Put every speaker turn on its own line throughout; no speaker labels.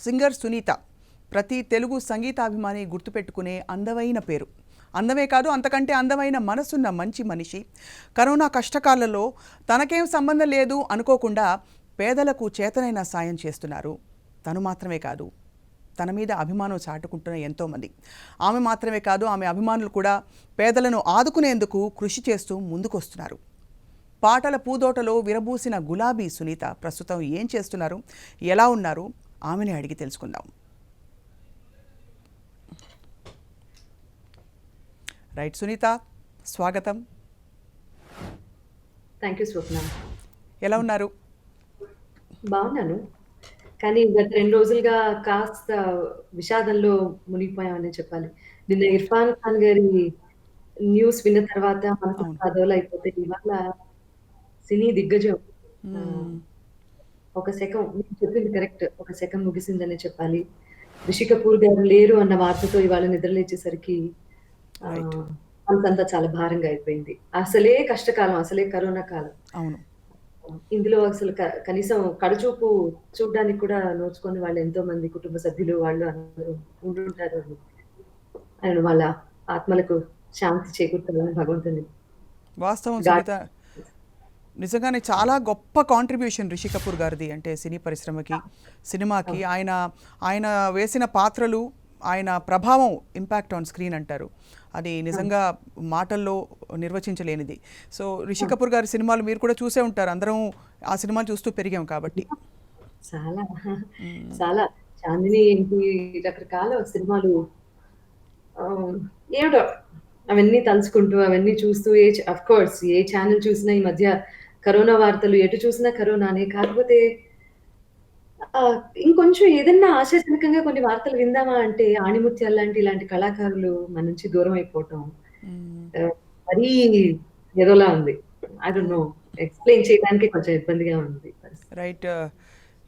Singer Sunitha ప్రతి తెలుగు సంగీతాభిమాని గుర్తుపెట్టుకునే అందమైన పేరు. అందమే కాదు, అంతకంటే అందమైన మనసున్న మంచి మనిషి. కరోనా కష్టకాలంలో తనకేం సంబంధం లేదు అనుకోకుండా పేదలకు చేతనైన సాయం చేస్తున్నారు. తను మాత్రమే కాదు, తన మీద అభిమానం చాటుకుంటున్న ఎంతోమంది. ఆమె మాత్రమే కాదు, ఆమె అభిమానులు కూడా పేదలను ఆదుకునేందుకు కృషి చేస్తూ ముందుకొస్తున్నారు. పాటల పూదోటలో విరబూసిన గులాబీ సునీత ప్రస్తుతం ఏం చేస్తున్నారు, ఎలా ఉన్నారు, ఆమెని అడిగి తెలుసుకుందాం. రైట్ సునీత, స్వాగతం.
థ్యాంక్ యూ స్వప్న.
ఎలా ఉన్నారు?
బాగున్నాను, కానీ గత 2 రోజులుగా కాస్త విషాదంలో మునిగిపోయామని చెప్పాలి. నిన్న ఇర్ఫాన్ ఖాన్ గారి న్యూస్ విన్న తర్వాత మనసు అదోలైపోతే ఇవాళ సినీ దిగ్గజం ఒక శకం, మీరు చెప్పింది కరెక్ట్, ఒక శకం ముగిసిందనే చెప్పాలి. రిషి కపూర్ గారు లేరు అన్న వార్తతో ఇవాళ నిద్రలేచేసరికి అంతా చాలా భారంగా అయిపోయింది. అసలే కష్టకాలం, అసలే కరోనా కాలం.
అవును,
ఇందులో అసలు కనీసం కడుచూపు చూడడానికి కూడా నోచుకొని వాళ్ళు ఎంతో మంది కుటుంబ సభ్యులు వాళ్ళు అందరూ ఉంటుంటారు. ఆయన వాళ్ళ ఆత్మలకు శాంతి చేకూర్చాలని భగవంతుని.
వాస్తవం సునీత, నిజంగానే చాలా గొప్ప కాంట్రిబ్యూషన్ రిషి కపూర్ గారిది. అంటే సినీ పరిశ్రమకి, సినిమాకి ఆయన వేసిన పాత్రలు, ఆయన ప్రభావం, ఇంపాక్ట్ ఆన్ స్క్రీన్ అంటారు, అది నిజంగా మాటల్లో నిర్వచించలేనిది. సో రిషి కపూర్ గారి సినిమాలు మీరు కూడా చూసే ఉంటారు, అందరం ఆ సినిమాలు చూస్తూ పెరిగాం కాబట్టి.
చాలా చాలా చాందిని ఏంటి, రకరకాల సినిమాలు ఏమిటో అవన్నీ తలుచుకుంటూ అవన్నీ చూస్తూ అఫ్ కోర్స్ ఏ ఛానల్ చూసినా ఈ మధ్య కరోనా వార్తలు, ఎటు చూసినా కరోనానే. కాకపోతే ఇంకొంచెం ఏదన్నా ఆశాజనకంగా కొన్ని వార్తలు విందామా అంటే ఆణిముత్యాలు లాంటి ఇలాంటి కళాకారులు మన నుంచి దూరం అయిపోవటం మరీ ఏదోలా ఉంది. ఐ డోంట్ నో, ఎక్స్ప్లెయిన్ చేయడానికి కొంచెం ఇబ్బందిగా ఉంది.
రైట్.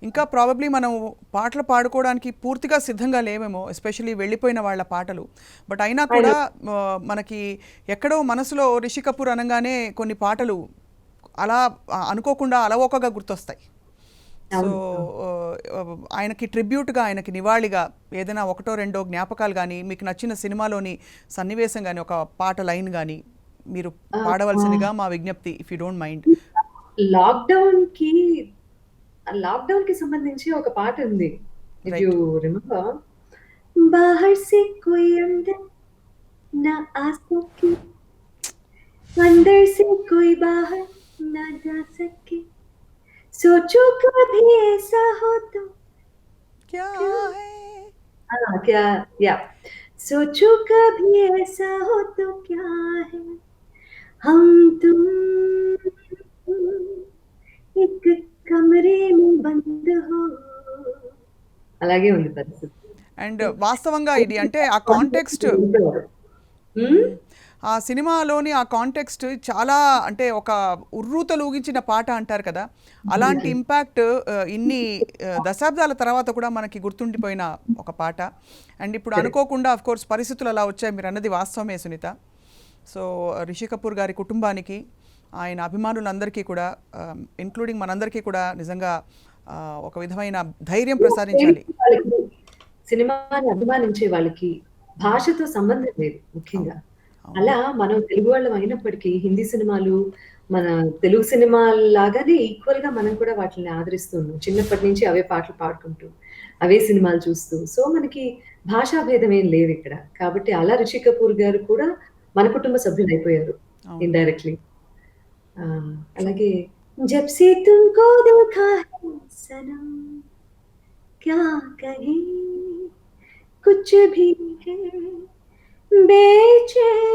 ఇంకా ప్రాబబ్లీ మనం పాటలు పాడుకోవడానికి పూర్తిగా సిద్ధంగా లేవేమో, ఎస్పెషల్లీ వెళ్ళిపోయిన వాళ్ళ పాటలు. బట్ అయినా కూడా మనకి ఎక్కడో మనసులో రిషి కపూర్ అనగానే కొన్ని పాటలు అలా అనుకోకుండా అలవోకగా గుర్తొస్తాయి. సో ఆయనకి ట్రిబ్యూట్గా, ఆయనకి నివాళిగా ఏదైనా ఒకటో రెండో జ్ఞాపకాలు కానీ, మీకు నచ్చిన సినిమాలోని సన్నివేశం కానీ, ఒక పాట లైన్ కానీ మీరు పాడవలసిందిగా మా విజ్ఞప్తి, if you don't mind.
Lockdown కి సంబంధించి ఒక పాట ఉంది, ఇఫ్ యు రిమెంబర్. బాహర్ సే కోయి అందర్ నా ఆ సకే, అందర్ సే కోయి బాహర్ నా जा सके, सोचो कभी ऐसा हो तो
क्या है,
क्या या सोचो कभी ऐसा हो तो क्या है, हम तुम एक కమరే మే బంద్ హో. అలాగే ఉంది పరిస్థితి.
అండ్ వాస్తవంగా ఇది అంటే ఆ కాంటెక్స్ట్, ఆ సినిమాలోని ఆ కాంటెక్స్ట్ చాలా, అంటే ఒక ఉర్రూతలూగించిన పాట అంటారు కదా, అలాంటి ఇంపాక్ట్ ఇన్ని దశాబ్దాల తర్వాత కూడా మనకి గుర్తుండిపోయిన ఒక పాట. అండ్ ఇప్పుడు అనుకోకుండా ఆఫ్ కోర్స్ పరిస్థితులు అలా వచ్చాయి, మీరు అన్నది వాస్తవమే సునీత. సో రిషి కపూర్ గారి కుటుంబానికి, ఆయన అభిమానులందరికీ కూడా, ఇంక్లూడింగ్ మనందరికీ కూడా నిజంగా ఒక విధమైన ధైర్యం ప్రసాదించాలి.
సినిమాని అభిమానించే వాళ్ళకి భాషతో సంబంధం లేదు ముఖ్యంగా. అలా మనం తెలుగు వాళ్ళం అయినప్పటికీ హిందీ సినిమాలు మన తెలుగు సినిమాలాగానే ఈక్వల్ గా మనం కూడా వాటిని ఆదరిస్తున్నాం. చిన్నప్పటి నుంచి అవే పాటలు పాడుకుంటూ, అవే సినిమాలు చూస్తూ. సో మనకి భాషా భేదం ఏం లేదు ఇక్కడ. కాబట్టి అలా రిషి కపూర్ గారు కూడా మన కుటుంబ సభ్యులు అయిపోయారు ఇండైరెక్ట్లీ. అలాగే జబ్ సే తుమ్కో దేఖా హై సనమ్, క్యా కహే కుచ్ భీ హై బేచైన్,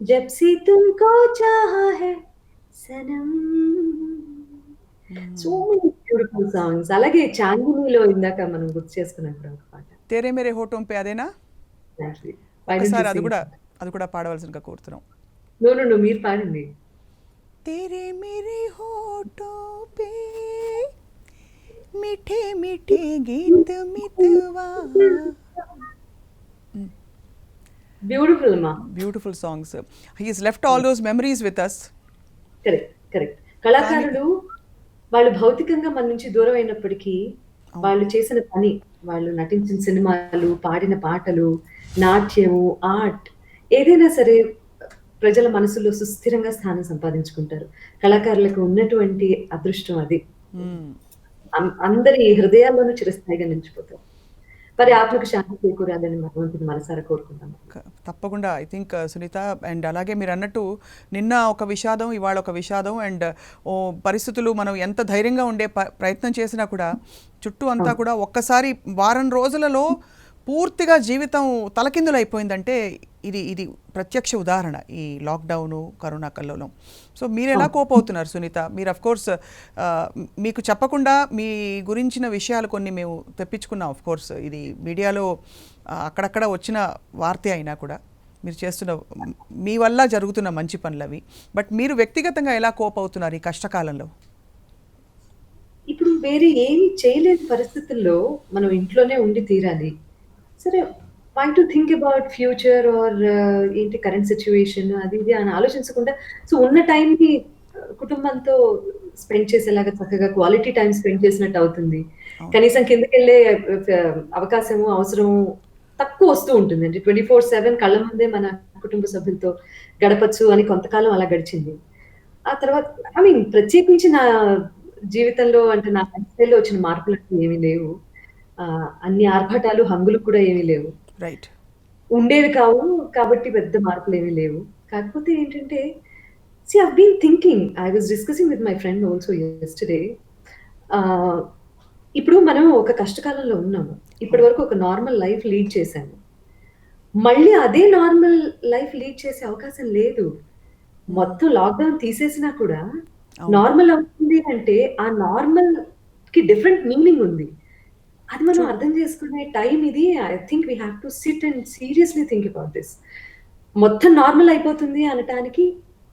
जब से तुमको चाहा है सनम. So many beautiful songs. అలాగే చాందినీలో ఇందాక మనం గుర్తు చేసుకున్నాం కూడా ఒక పాట,
తేరే మేరే హోటోం పే, అదేనా? ఒకసారి అది కూడా పాడవలసిందిగా కోరుతున్నాం.
నో మీరు పాడండి.
తేరే మేరే హోటోం పే मीठे मीठे गीत मितवा.
Beautiful ma.
Beautiful songs. He has left all those memories with us.
Correct. కళాకారులు వాళ్ళు భౌతికంగా మన నుంచి దూరం అయినప్పటికీ,
అవును.
వాళ్ళు చేసిన పని, వాళ్ళు నటించిన సినిమాలు, పాడిన పాటలు, నాట్యము, ఆర్ట్ ఏదైనా సరే ప్రజల మనసులో సుస్థిరంగా స్థానం సంపాదించుకుంటారు. కళాకారులకు ఉన్నటువంటి అదృష్టం అది.
హ్మ్.
అందరి హృదయాల్లోనూ చిరస్థాయిగా నిలిచిపోతారు. వారి ఆత్మకు శాంతి చేకూరాలని భగవంతుని మనసారా కోరుకుంటాము.
తప్పకుండా ఐ థింక్ సునీత. అండ్ అలాగే మీరు అన్నట్టు నిన్న ఒక విషాదం, ఇవాళ ఒక విషాదం. అండ్ ఓ పరిస్థితులు మనం ఎంత ధైర్యంగా ఉండే ప్రయత్నం చేసినా కూడా చుట్టూ అంతా
అవును.
కూడా ఒక్కసారి వారం రోజులలో పూర్తిగా జీవితం తలకిందులైపోయిందంటే ఇది ఇది ప్రత్యక్ష ఉదాహరణ ఈ లాక్డౌను, కరోనా కల్లోలం. సో మీరు ఎలా
అవును.
కోప్ అవుతున్నారు సునీత? మీరు అఫ్ కోర్స్ మీకు చెప్పకుండా మీ గురించిన విషయాలు కొన్ని మేము తెప్పించుకున్నాం. అఫ్ కోర్స్ ఇది మీడియాలో అక్కడక్కడ వచ్చిన వార్తే అయినా కూడా మీరు చేస్తున్న మీ వల్ల జరుగుతున్న మంచి పనులు అవి. బట్ మీరు వ్యక్తిగతంగా ఎలా కోప్ అవుతున్నారు ఈ కష్టకాలంలో?
ఇప్పుడు వేరే ఏమి చేయలేని పరిస్థితుల్లో మనం ఇంట్లోనే ఉండి తీరాలి. సరే, why to think about future or ఏంటి కరెంట్ సిట్యుయేషన్ అది ఇది అని ఆలోచించకుండా సో ఉన్న టైంని కుటుంబంతో స్పెండ్ చేసేలాగా చక్కగా క్వాలిటీ టైమ్ స్పెండ్ చేసినట్టు అవుతుంది.
అవును.
కనీసం కిందకెళ్ళే అవకాశము, అవసరము తక్కువ వస్తూ ఉంటుంది. అంటే 24/7 కళ్ళ ముందే మన కుటుంబ సభ్యులతో గడపొచ్చు అని కొంతకాలం అలా గడిచింది. ఆ తర్వాత ఐ మీన్ ప్రత్యేకించి నా జీవితంలో అంటే నా లైఫ్ స్టైల్‌లో వచ్చిన మార్పులంటూ ఏమీ లేవు. అన్ని ఆర్భాటాలు, హంగులు కూడా ఏమీ లేవు.
రైట్.
ఉండేవి కావు. కాబట్టి పెద్ద మార్పులేమీ లేవు. కాకపోతే ఏంటంటే, I've been thinking. I was discussing with my friend also yesterday. Ah, ఇప్పుడు మనం ఒక కష్టకాలంలో ఉన్నాము.
అవును.
ఇప్పటివరకు ఒక నార్మల్ లైఫ్ లీడ్ చేశాము. మళ్ళీ అదే నార్మల్ లైఫ్ లీడ్ చేసే అవకాశం లేదు.
హ్మ్.
మొత్తం లాక్‌డౌన్ తీసేసినా కూడా
అవును.
నార్మల్ అవుతుంది అంటే, ఆ నార్మల్‌కి డిఫరెంట్ మీనింగ్ ఉంది. అది మనం
ట్రూ.
అర్థం చేసుకునే టైం ఇది. I think we have to sit and seriously think about this. మొత్తం నార్మల్ అయిపోతుంది అనటానికి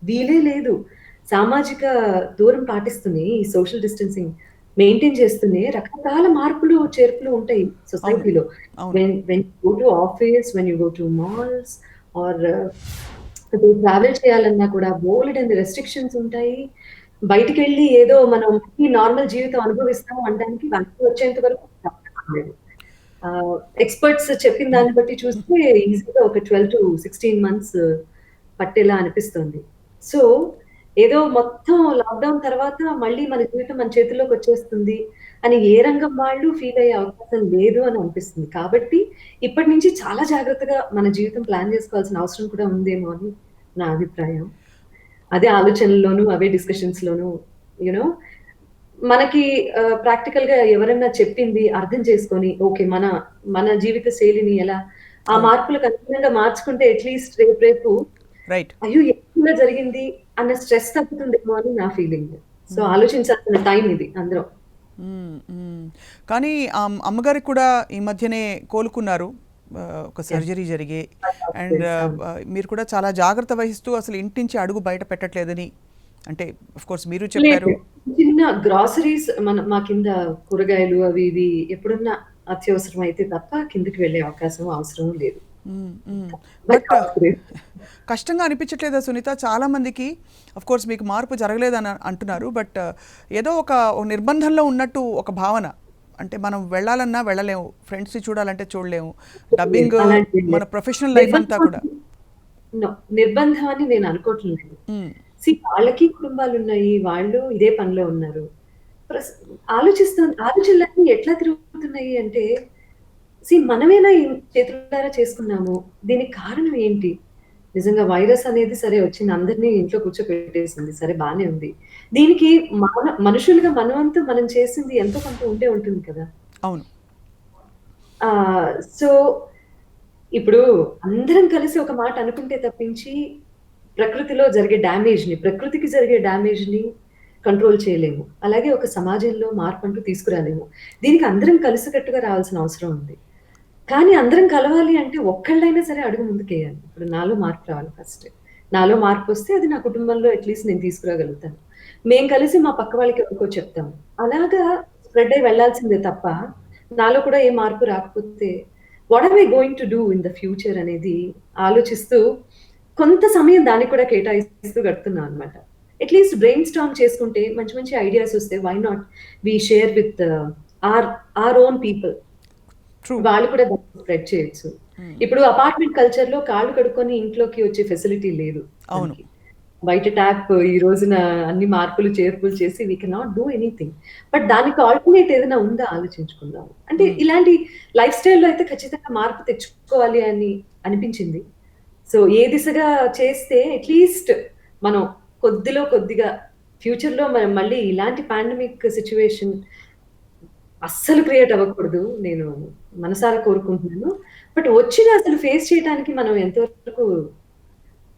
వీలే లేదు. సామాజిక దూరం పాటిస్తూనే, ఈ సోషల్ డిస్టెన్సింగ్ మెయింటైన్ చేస్తూనే రకరకాల మార్పులు, చేర్పులు ఉంటాయి
అవును.
సొసైటీలో.
అవును.
When you go to office, when you go to malls or ఇప్పుడు ట్రావెల్ చేయాలన్నా కూడా బోలెడన్ని రెస్ట్రిక్షన్స్ ఉంటాయి. బయటికెళ్ళి ఏదో మనం ఈ నార్మల్ జీవితం అనుభవిస్తాము అనడానికి వ్యాక్సిన్ వచ్చేంత వరకు లేదు. ఎక్స్‌పర్ట్స్ చెప్పిన దాన్ని బట్టి చూస్తే ఈజీగా ఒక 12-16 మంత్స్ పట్టేలా అనిపిస్తుంది. సో, ఏదో మొత్తం లాక్‌డౌన్ తర్వాత మళ్ళీ మన జీవితం మన చేతుల్లోకొచ్చేస్తుంది అని ఏ రంగం వాళ్ళు ఫీల్ అయ్యే అవకాశం లేదు అని అనిపిస్తుంది. కాబట్టి ఇప్పటి నుంచి చాలా జాగ్రత్తగా మన జీవితం ప్లాన్ చేసుకోవాల్సిన అవసరం కూడా ఉందేమో అని నా అభిప్రాయం. అదే ఆలోచనల్లోనూ, అవే డిస్కషన్స్‌లోనూ యూ నో మనకి ప్రాక్టికల్‌గా ఎవరన్నా చెప్పింది అర్థం చేసుకొని, ఓకే. మన జీవిత శైలిని ఎలా ఆ
అవును.
మార్పులకు అనుగుణంగా మార్చుకుంటే అట్‌లీస్ట్ రేపు రేపు
రైట్.
అయ్యో! ఎందుకిలా జరిగింది అన్న స్ట్రెస్ తగ్గుతుందేమో అని నా ఫీలింగ్. సో,
హ్మ్.
ఆలోచించాల్సిన టైం ఇది అందరం.
హ్మ్. హ్మ్. కానీ అమ్మగారికి కూడా ఈ మధ్యనే కోలుకున్నారు. ఒక
యాహ్!
సర్జరీ జరిగి. అండ్
హాస్పిటల్స్ అవును.
మీరు కూడా చాలా జాగ్రత్త వహిస్తూ అసలు ఇంటి నుంచి అడుగు బయట పెట్టట్లేదని అంటే ఆఫ్‌కోర్స్ మీరు
లేదు.
చెప్పారు.
చిన్న గ్రాసరీస్ మా కింద కూరగాయలు అవి ఇవి ఎప్పుడన్నా అత్యవసరం అయితే తప్ప కిందకి వెళ్ళే అవకాశం, అవసరం లేదు.
హ్మ్. హ్మ్.
బట్
బట్ కష్టంగా అనిపించట్లేదా సునీత? చాలామందికి ఆఫ్‌కోర్స్ మీకు మార్పు జరగలేదని అంటున్నారు. బట్ ఏదో ఒక నిర్బంధంలో ఉన్నట్టు ఒక భావన. అంటే మనం వెళ్ళాలన్నా వెళ్ళలేము. ఫ్రెండ్స్‌ని చూడాలంటే చూడలేము. డబ్బింగ్
అలాంటివి
మన
లేదు.
ప్రొఫెషనల్ లైఫ్ అంతా
నిర్బంధం
కూడా.
నో. నిర్బంధం అని నేను అనుకోవట్లేదు.
హ్మ్.
వాళ్ళకి కుటుంబాలున్నాయి. వాళ్ళు ఇదే పనిలో ఉన్నారు. ప్రస్ ఆలోచనలన్నీ ఎట్లా తిరుగుతున్నాయి అంటే, మనమేనా చేతులారా చేసుకున్నాము. దీనికి కారణం ఏంటి? నిజంగా వైరస్ అనేది సరే వచ్చింది. అందరిని ఇంట్లో కూర్చోపెట్టేసింది. సరే బానే ఉంది. దీనికి మనుషులుగా మన వంతు మనం చేసింది ఎంతో కొంత ఉండే ఉంటుంది కదా!
అవును.
సో, ఇప్పుడు అందరం కలిసి ఒక మాట అనుకుంటే తప్పించి, ప్రకృతిలో జరిగే డ్యామేజ్‌ని, ప్రకృతికి జరిగే డ్యామేజ్‌ని కంట్రోల్ చేయలేము. అలాగే ఒక సమాజంలో మార్పంటూ తీసుకురాలేము. దీనికి అందరం కలిసికట్టుగా రావాల్సిన అవసరం ఉంది. కానీ అందరం కలవాలి అంటే ఒక్కళ్ళైనా సరే అడుగు ముందుకేయాలి. ఇప్పుడు నాలో మార్పు రావాలి ఫస్ట్. నాలో మార్పొస్తే అది నా కుటుంబంలో అట్‌లీస్ట్ నేను తీసుకురాగలుగుతాను. మేం కలిసి మా పక్క వాళ్ళకి ఎవరికో చెప్తాము. అలాగా స్ప్రెడ్ అయ్యి వెళ్ళాల్సిందే తప్ప, నాలో కూడా ఏ మార్పు రాకపోతే what are we going to do in the future అనేది ఆలోచిస్తూ కొంత సమయం దానికి కూడా కేటాయిస్తూ గడుపుతున్నా అన్నమాట. అట్లీస్ట్ బ్రెయిన్ స్టార్మ్ చేసుకుంటే మంచి మంచి ఐడియాస్ వస్తే why not we share with our our own people.
True.
వాళ్ళు కూడా దాన్ని స్ప్రెడ్ చేయొచ్చు. ఇప్పుడు అపార్ట్మెంట్ కల్చర్ లో కాళ్ళు కడుక్కొని ఇంట్లోకి వచ్చే ఫెసిలిటీ లేదు
అవును.
మనకి. బయట ట్యాప్ ఈ రోజున అన్ని మార్పులు చేర్పులు చేసి we cannot do anything. But దానికి ఆల్టర్నేట్ ఏదైనా ఉందా ఆలోచించుకుందాం. అంటే ఇలాంటి లైఫ్ స్టైల్లో అయితే ఖచ్చితంగా మార్పు తెచ్చుకోవాలి అని అనిపించింది. సో ఏ దిశగా చేస్తే అట్లీస్ట్ మనం కొద్దిలో కొద్దిగా ఫ్యూచర్‌లో మనం మళ్ళీ ఇలాంటి పాండమిక్ సిట్యుయేషన్ అస్సలు క్రియేట్ అవ్వకూడదు. నేను మనసారా కోరుకుంటున్నాను. బట్ వచ్చిన అసలు ఫేస్ చేయడానికి మనం ఎంతవరకు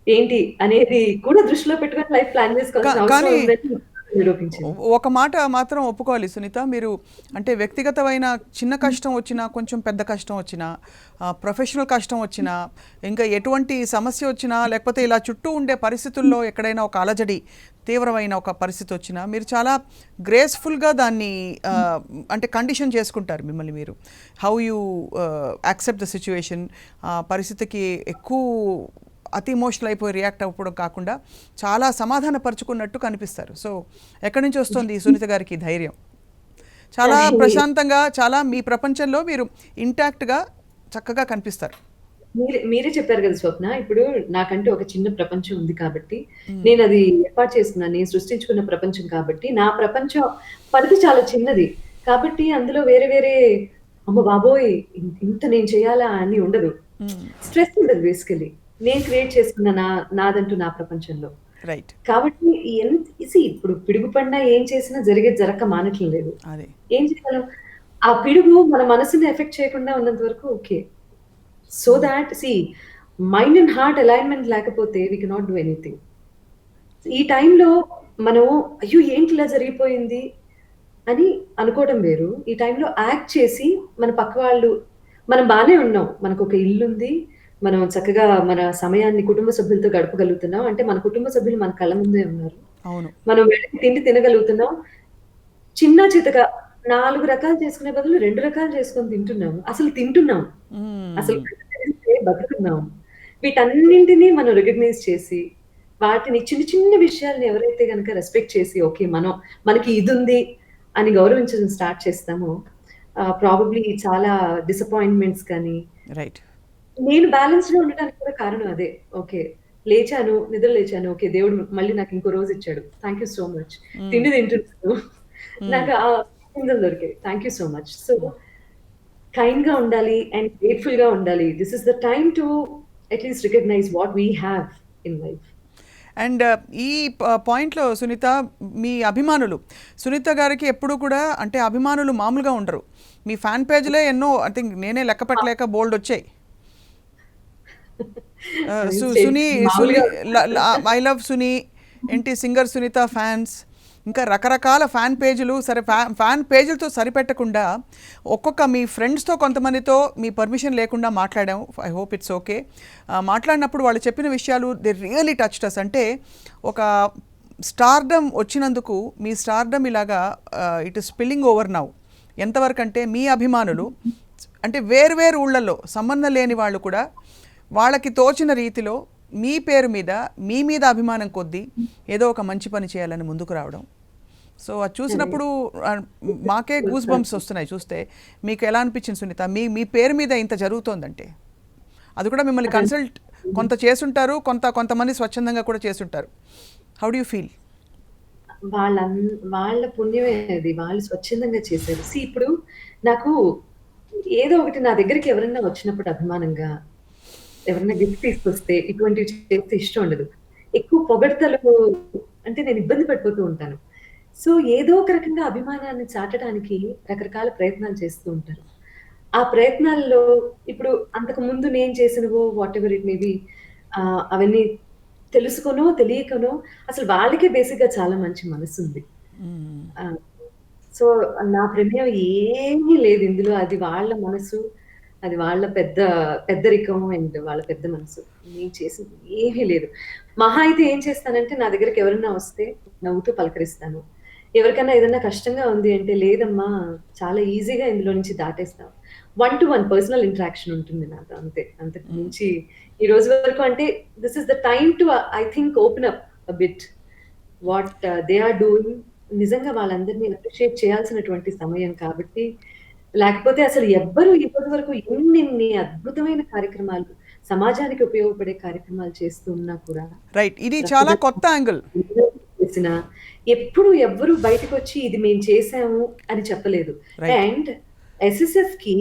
ఏంటి అనేది కూడా దృష్టిలో పెట్టుకొని లైఫ్ ప్లాన్ చేసుకోవాల్సిన అవసరం
కానీ
ఉందని నిరూపించింది.
ఒక మాట మాత్రం ఒప్పుకోవాలి సునీత, మీరు అంటే వ్యక్తిగతమైన చిన్న కష్టం వచ్చినా, కొంచెం పెద్ద కష్టం వచ్చినా, ప్రొఫెషనల్ కష్టం వచ్చినా, ఇంకా ఎటువంటి సమస్య వచ్చినా, లేకపోతే ఇలా చుట్టూ ఉండే పరిస్థితుల్లో ఎక్కడైనా ఒక అలజడి, తీవ్రమైన ఒక పరిస్థితి వచ్చినా మీరు చాలా గ్రేస్ఫుల్గా దాన్ని అంటే కండిషన్ చేసుకుంటారు మిమ్మల్ని మీరు. How you accept the situation, పరిస్థితికి ఎక్కువ అతి ఇమోషనల్ అయిపోయి రియాక్ట్ అవ్వడం కాకుండా చాలా సమాధానపరుచుకున్నట్టు కనిపిస్తారు. సో ఎక్కడి నుంచి వస్తుంది ఈ సునీత గారికి ఈ ధైర్యం? చాలా ప్రశాంతంగా, చాలా మీ ప్రపంచంలో మీరు ఇంటాక్ట్గా చక్కగా కనిపిస్తారు.
మీరే చెప్పారు కదా స్వప్న. ఇప్పుడు నాకంటే ఒక చిన్న ప్రపంచం ఉంది కాబట్టి, నేను అది ఏర్పాటు చేసుకున్నాను. నేను సృష్టించుకున్న ప్రపంచం కాబట్టి, నా ప్రపంచం పరిధి చాలా చిన్నది. కాబట్టి అందులో వేరే వేరే అమ్మ బాబోయ్! ఇంత నేను చేయాలా అని ఉండదు. స్ట్రెస్ ఉండదు బేసికల్లీ. నేను క్రియేట్ చేసుకున్న నాదంటూ నా ప్రపంచంలో.
రైట్.
కాబట్టి ఇప్పుడు పిడుగు పడినా ఏం చేసినా జరిగేది జరక్క మానట్లేదు లేదు.
అదే.
ఏం చేయగలం? ఆ పిడుగు మన మనసుని ఎఫెక్ట్ చేయకుండా ఉన్నంత వరకు okay. So that mind and heart alignment లేకపోతే వీ కెనాట్ డూ ఎనీథింగ్. ఈ టైంలో మనం అయ్యో ఏంటి ఇలా జరిగిపోయింది అని అనుకోవడం వేరు. ఈ టైంలో యాక్ట్ చేసి మన పక్క వాళ్ళు మనం బానే ఉన్నాం. మనకు ఒక ఇల్లుంది. మనం చక్కగా మన సమయాన్ని కుటుంబ సభ్యులతో గడపగలుగుతున్నాం. అంటే మన కుటుంబ సభ్యులు మన కళ్ళ ముందే ఉన్నారు.
అవును.
మనం వెళ్ళి తిండి తినగలుగుతున్నాం. చిన్న చితక 4 రకాలు చేసుకునే బదులు 2 రకాలు చేసుకొని తింటున్నాము. అసలు తింటున్నాం. అసలు బతుకున్నాం. వీటన్నింటిని మనం రికగ్నైజ్ చేసి, వాటిని చిన్న చిన్న విషయాల్ని ఎవరైతే గనక రెస్పెక్ట్ చేసి, ఓకే మనకి ఇదుంది అని గౌరవించడం స్టార్ట్ చేస్తామో, ప్రాబబ్లీ చాలా డిసప్పాయింట్‌మెంట్స్ కానీ
రైట్.
నేను బ్యాలెన్స్‌లో ఉండటానికి కూడా కారణం అదే. ఓకే. నిద్ర లేచాను. ఓకే. దేవుడు మళ్ళీ నాకు ఇంకో రోజు ఇచ్చాడు. Thank you so much. తిండి తింటున్నాను. నాకు ఆ గింజలు దొరికాయి. Thank you so much. So కైండ్‌గా ఉండాలి అండ్ గ్రేట్‌ఫుల్‌గా ఉండాలి. This is the time to at least recognize what we have in life.
And ఈ పాయింట్లో సునీత, మీ అభిమానులు సునీత గారికి ఎప్పుడు కూడా అంటే అభిమానులు మామూలుగా ఉండరు. మీ ఫ్యాన్ పేజ్లే ఎన్నో ఐ థింక్ నేనే లెక్క పెట్టలేక బోల్డ్ వచ్చాయి. సునీ ఐ లవ్ సునీ, ఏంటి సింగర్ సునీత ఫ్యాన్స్, ఇంకా రకరకాల ఫ్యాన్ పేజీలు. సరే, ఫ్యాన్ పేజీలతో సరిపెట్టకుండా ఒక్కొక్క మీ ఫ్రెండ్స్తో కొంతమందితో మీ పర్మిషన్ లేకుండా మాట్లాడాము. I hope it's okay. మాట్లాడినప్పుడు వాళ్ళు చెప్పిన విషయాలు దే రియలీ టచ్డ్ అస్. అంటే ఒక స్టార్డమ్ వచ్చినందుకు మీ స్టార్డమ్ ఇలాగా it is spilling over now. ఎంతవరకు అంటే మీ అభిమానులు అంటే వేరు ఊళ్ళల్లో సంబంధం లేని వాళ్ళు కూడా వాళ్ళకి తోచిన రీతిలో మీ పేరు మీద మీ మీద అభిమానం కొద్దీ ఏదో ఒక మంచి పని చేయాలని ముందుకు రావడం. సో అది చూసినప్పుడు మాకే గూస్ బంప్స్ వస్తున్నాయి చూస్తే. మీకు ఎలా అనిపించింది సునీత? మీ పేరు మీద ఇంత జరుగుతోందంటే అది కూడా మిమ్మల్ని కన్సల్ట్ కొంత చేసుంటారు, కొంతమంది స్వచ్ఛందంగా కూడా చేసుంటారు. How do you feel?
వాళ్ళ పుణ్యమే అది. వాళ్ళు స్వచ్ఛందంగా చేశారు. ఇప్పుడు నాకు ఏదో ఒకటి నా దగ్గరికి ఎవరైనా వచ్చినప్పుడు అభిమానంగా ఎవరైనా గిఫ్ట్ తీసుకొస్తే ఇటువంటివి చేస్తే ఇష్టం ఉండదు. ఎక్కువ పొగడ్తలు అంటే నేను ఇబ్బంది పడిపోతూ ఉంటాను. సో ఏదో ఒక రకంగా అభిమానాన్ని చాటడానికి రకరకాల ప్రయత్నాలు చేస్తూ ఉంటారు. ఆ ప్రయత్నాల్లో ఇప్పుడు అంతకు ముందు నేను చేసినవో వాటెవర్ ఇట్ మే బి అవన్నీ తెలుసుకొనో, తెలియకనో అసలు వాళ్ళకే బేసిక్‌గా చాలా మంచి మనసుంది. సో నా ప్రమేయం ఏమీ లేదు ఇందులో. అది వాళ్ళ మనసు. అది వాళ్ళ పెద్దరికం అండ్ వాళ్ళ పెద్ద మనసు. నేను చేసింది ఏమీ లేదు. మహా అయితే ఏం చేస్తానంటే నా దగ్గరికి ఎవరైనా వస్తే నవ్వుతూ పలకరిస్తాను. ఎవరికైనా ఏదన్నా కష్టంగా ఉంది అంటే, లేదమ్మా చాలా ఈజీగా ఇందులో నుంచి దాటేస్తాం. 1-to-1 పర్సనల్ ఇంటరాక్షన్ ఉంటుంది నాతో అంతే. అంతకు మించి ఈ రోజు వరకు అంటే this is the time to I think open up a bit. What they are doing. నిజంగా వాళ్ళందరినీ అప్రిషియేట్ చేయాల్సినటువంటి సమయం కాబట్టి, లేకపోతే అసలు ఎవ్వరు ఇప్పటి వరకు ఎన్నెన్ని అద్భుతమైన కార్యక్రమాలు, సమాజానికి ఉపయోగపడే కార్యక్రమాలు చేస్తూ ఉన్నా కూడా
రైట్, ఇది చాలా కొత్త యాంగిల్.
చేసిన ఎప్పుడు ఎవ్వరు బయటకొచ్చి ఇది మేము చేసాము అని చెప్పలేదు.
Right.
అండ్ ఎస్ఎస్ఎఫ్ కి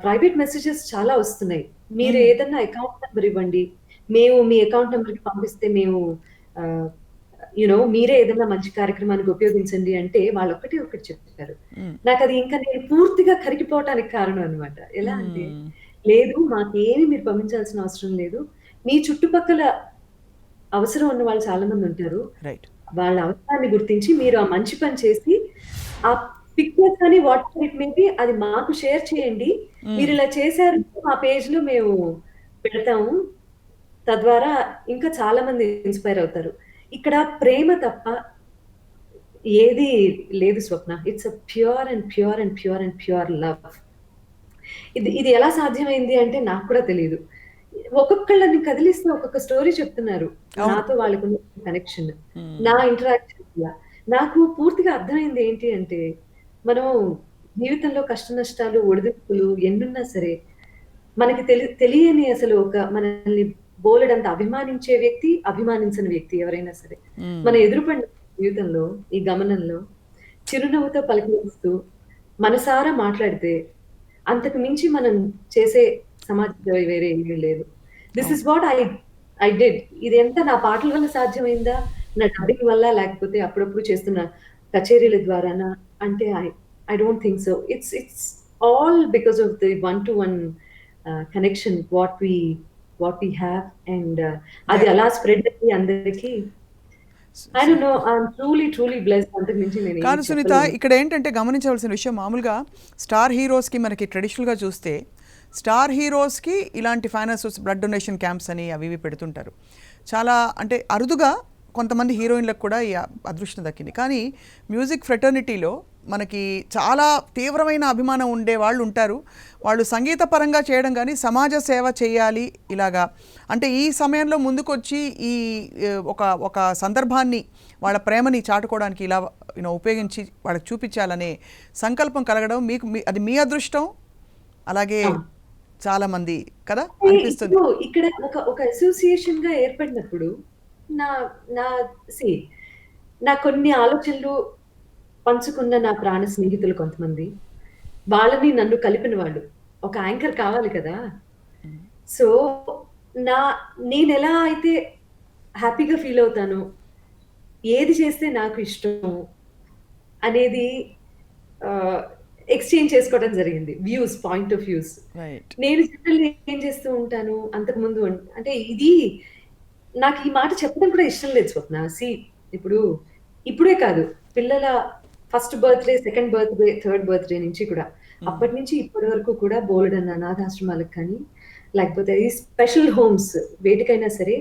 ప్రైవేట్ మెసేజెస్ చాలా వస్తున్నాయి. మీరు ఏదన్నా అకౌంట్ నెంబర్ ఇవ్వండి, మేము మీ అకౌంట్ నెంబర్ కి పంపిస్తే మేము మీరే ఏదన్నా మంచి కార్యక్రమానికి ఉపయోగించండి అంటే వాళ్ళు ఒకటి చెప్పారు. నాకు అది ఇంకా నేను పూర్తిగా కరిగిపోవటానికి కారణం అన్నమాట. ఎలా అంటే, లేదు మాకేమి మీరు పంపించాల్సిన అవసరం లేదు, మీ చుట్టుపక్కల అవసరం ఉన్న వాళ్ళు చాలా మంది ఉంటారు,
రైట్,
వాళ్ళ అవసరాన్ని గుర్తించి మీరు ఆ మంచి పని చేసి ఆ పిక్చర్స్ కానీ వాట్ ఇట్ మే బి అది మాకు షేర్ చేయండి. మీరు ఇలా చేశారు, మా పేజ్ లో మేము పెడతాము, తద్వారా ఇంకా చాలా మంది ఇన్స్పైర్ అవుతారు. ఇక్కడ ప్రేమ తప్ప ఏది లేదు Swapna. It's a pure and pure and pure and pure love. ఇది ఎలా సాధ్యమైంది అంటే నాకు కూడా తెలియదు. ఒక్కొక్కళ్ళని కదిలిస్తే ఒక్కొక్క స్టోరీ చెప్తున్నారు. నాతో వాళ్ళకున్న కనెక్షన్, నా ఇంటరాక్షన్ వల్ల నాకు పూర్తిగా అర్థమైంది ఏంటి అంటే, మనం జీవితంలో కష్ట నష్టాలు, ఒడిదుడుకులు ఎన్నున్నా సరే, మనకి తెలియని అసలు ఒక మనల్ని బోలెడంత అభిమానించే వ్యక్తి, అభిమానించని వ్యక్తి ఎవరైనా సరే, మన ఎదురుపడిన జీవితంలో ఈ గమనంలో చిరునవ్వుతో పలకరిస్తూ మనసారా మాట్లాడితే అంతకు మించి మనం చేసే సమాజంలో వేరే ఏమీ లేదు. This is what I did. ఇది ఎంత నా పాటల వల్ల సాధ్యమైందా, నా డబ్బింగ్ వల్ల, లేకపోతే అప్పుడప్పుడు చేస్తున్న కచేరీల ద్వారానా అంటే I don't think so. It's all because of the one to one connection what we have. And అది అలా స్ప్రెడ్ అయ్యి అందరికి I don't know, I'm truly blessed. అంతకు మించి నేను
కాదు సునీత, ఇక్కడ ఏంటంటే గమనించవలసిన విషయం, మామూలుగా స్టార్ హీరోస్కి మనకి ట్రెడిషనల్గా చూస్తే స్టార్ హీరోస్కి ఇలాంటి ఫైనాన్స్ బ్లడ్ డొనేషన్ క్యాంప్స్ అని అవి ఇవి పెడుతుంటారు. చాలా అంటే అరుదుగా కొంతమంది హీరోయిన్లకు కూడా ఈ అదృష్టం దక్కింది. కానీ మ్యూజిక్ ఫ్రెటర్నిటీలో మనకి చాలా తీవ్రమైన అభిమానం ఉండే వాళ్ళు ఉంటారు. వాళ్ళు సంగీత పరంగా చేయడం కానీ సమాజ సేవ చేయాలి ఇలాగా, అంటే ఈ సమయంలో ముందుకొచ్చి ఈ ఒక సందర్భాన్ని వాళ్ళ ప్రేమని చాటుకోవడానికి ఇలా ఉపయోగించి వాళ్ళకి చూపించాలనే సంకల్పం కలగడం మీకు అది మీ అదృష్టం. అలాగే చాలా మంది కదా అనిపిస్తుంది.
ఇక్కడ ఒక అసోసియేషన్ గా ఏర్పడినప్పుడు నా కొన్ని ఆలోచనలు పంచుకున్న నా ప్రాణ స్నేహితులు కొంతమంది, వాళ్ళని నన్ను కలిపిన వాళ్ళు, ఒక యాంకర్ కావాలి కదా. సో నేను ఎలా అయితే హ్యాపీగా ఫీల్ అవుతాను, ఏది చేస్తే నాకు ఇష్టం అనేది ఎక్స్చేంజ్ చేసుకోవడం జరిగింది. Views, point of views. నేను జనరల్లీ ఏం చేస్తూ ఉంటాను, అంతకుముందు అంటే ఇది నాకు ఈ మాట చెప్పడం కూడా ఇష్టం లేదు స్వప్న. ఇప్పుడే కాదు, పిల్లల first birthday, second birthday, third birthday నుంచి కూడా, అప్పటి నుంచి ఇప్పటి వరకు కూడా బోలెడన్న అనాథాశ్రమాలకు కానీ, లేకపోతే ఈ స్పెషల్ హోమ్స్ వేటికైనా సరే,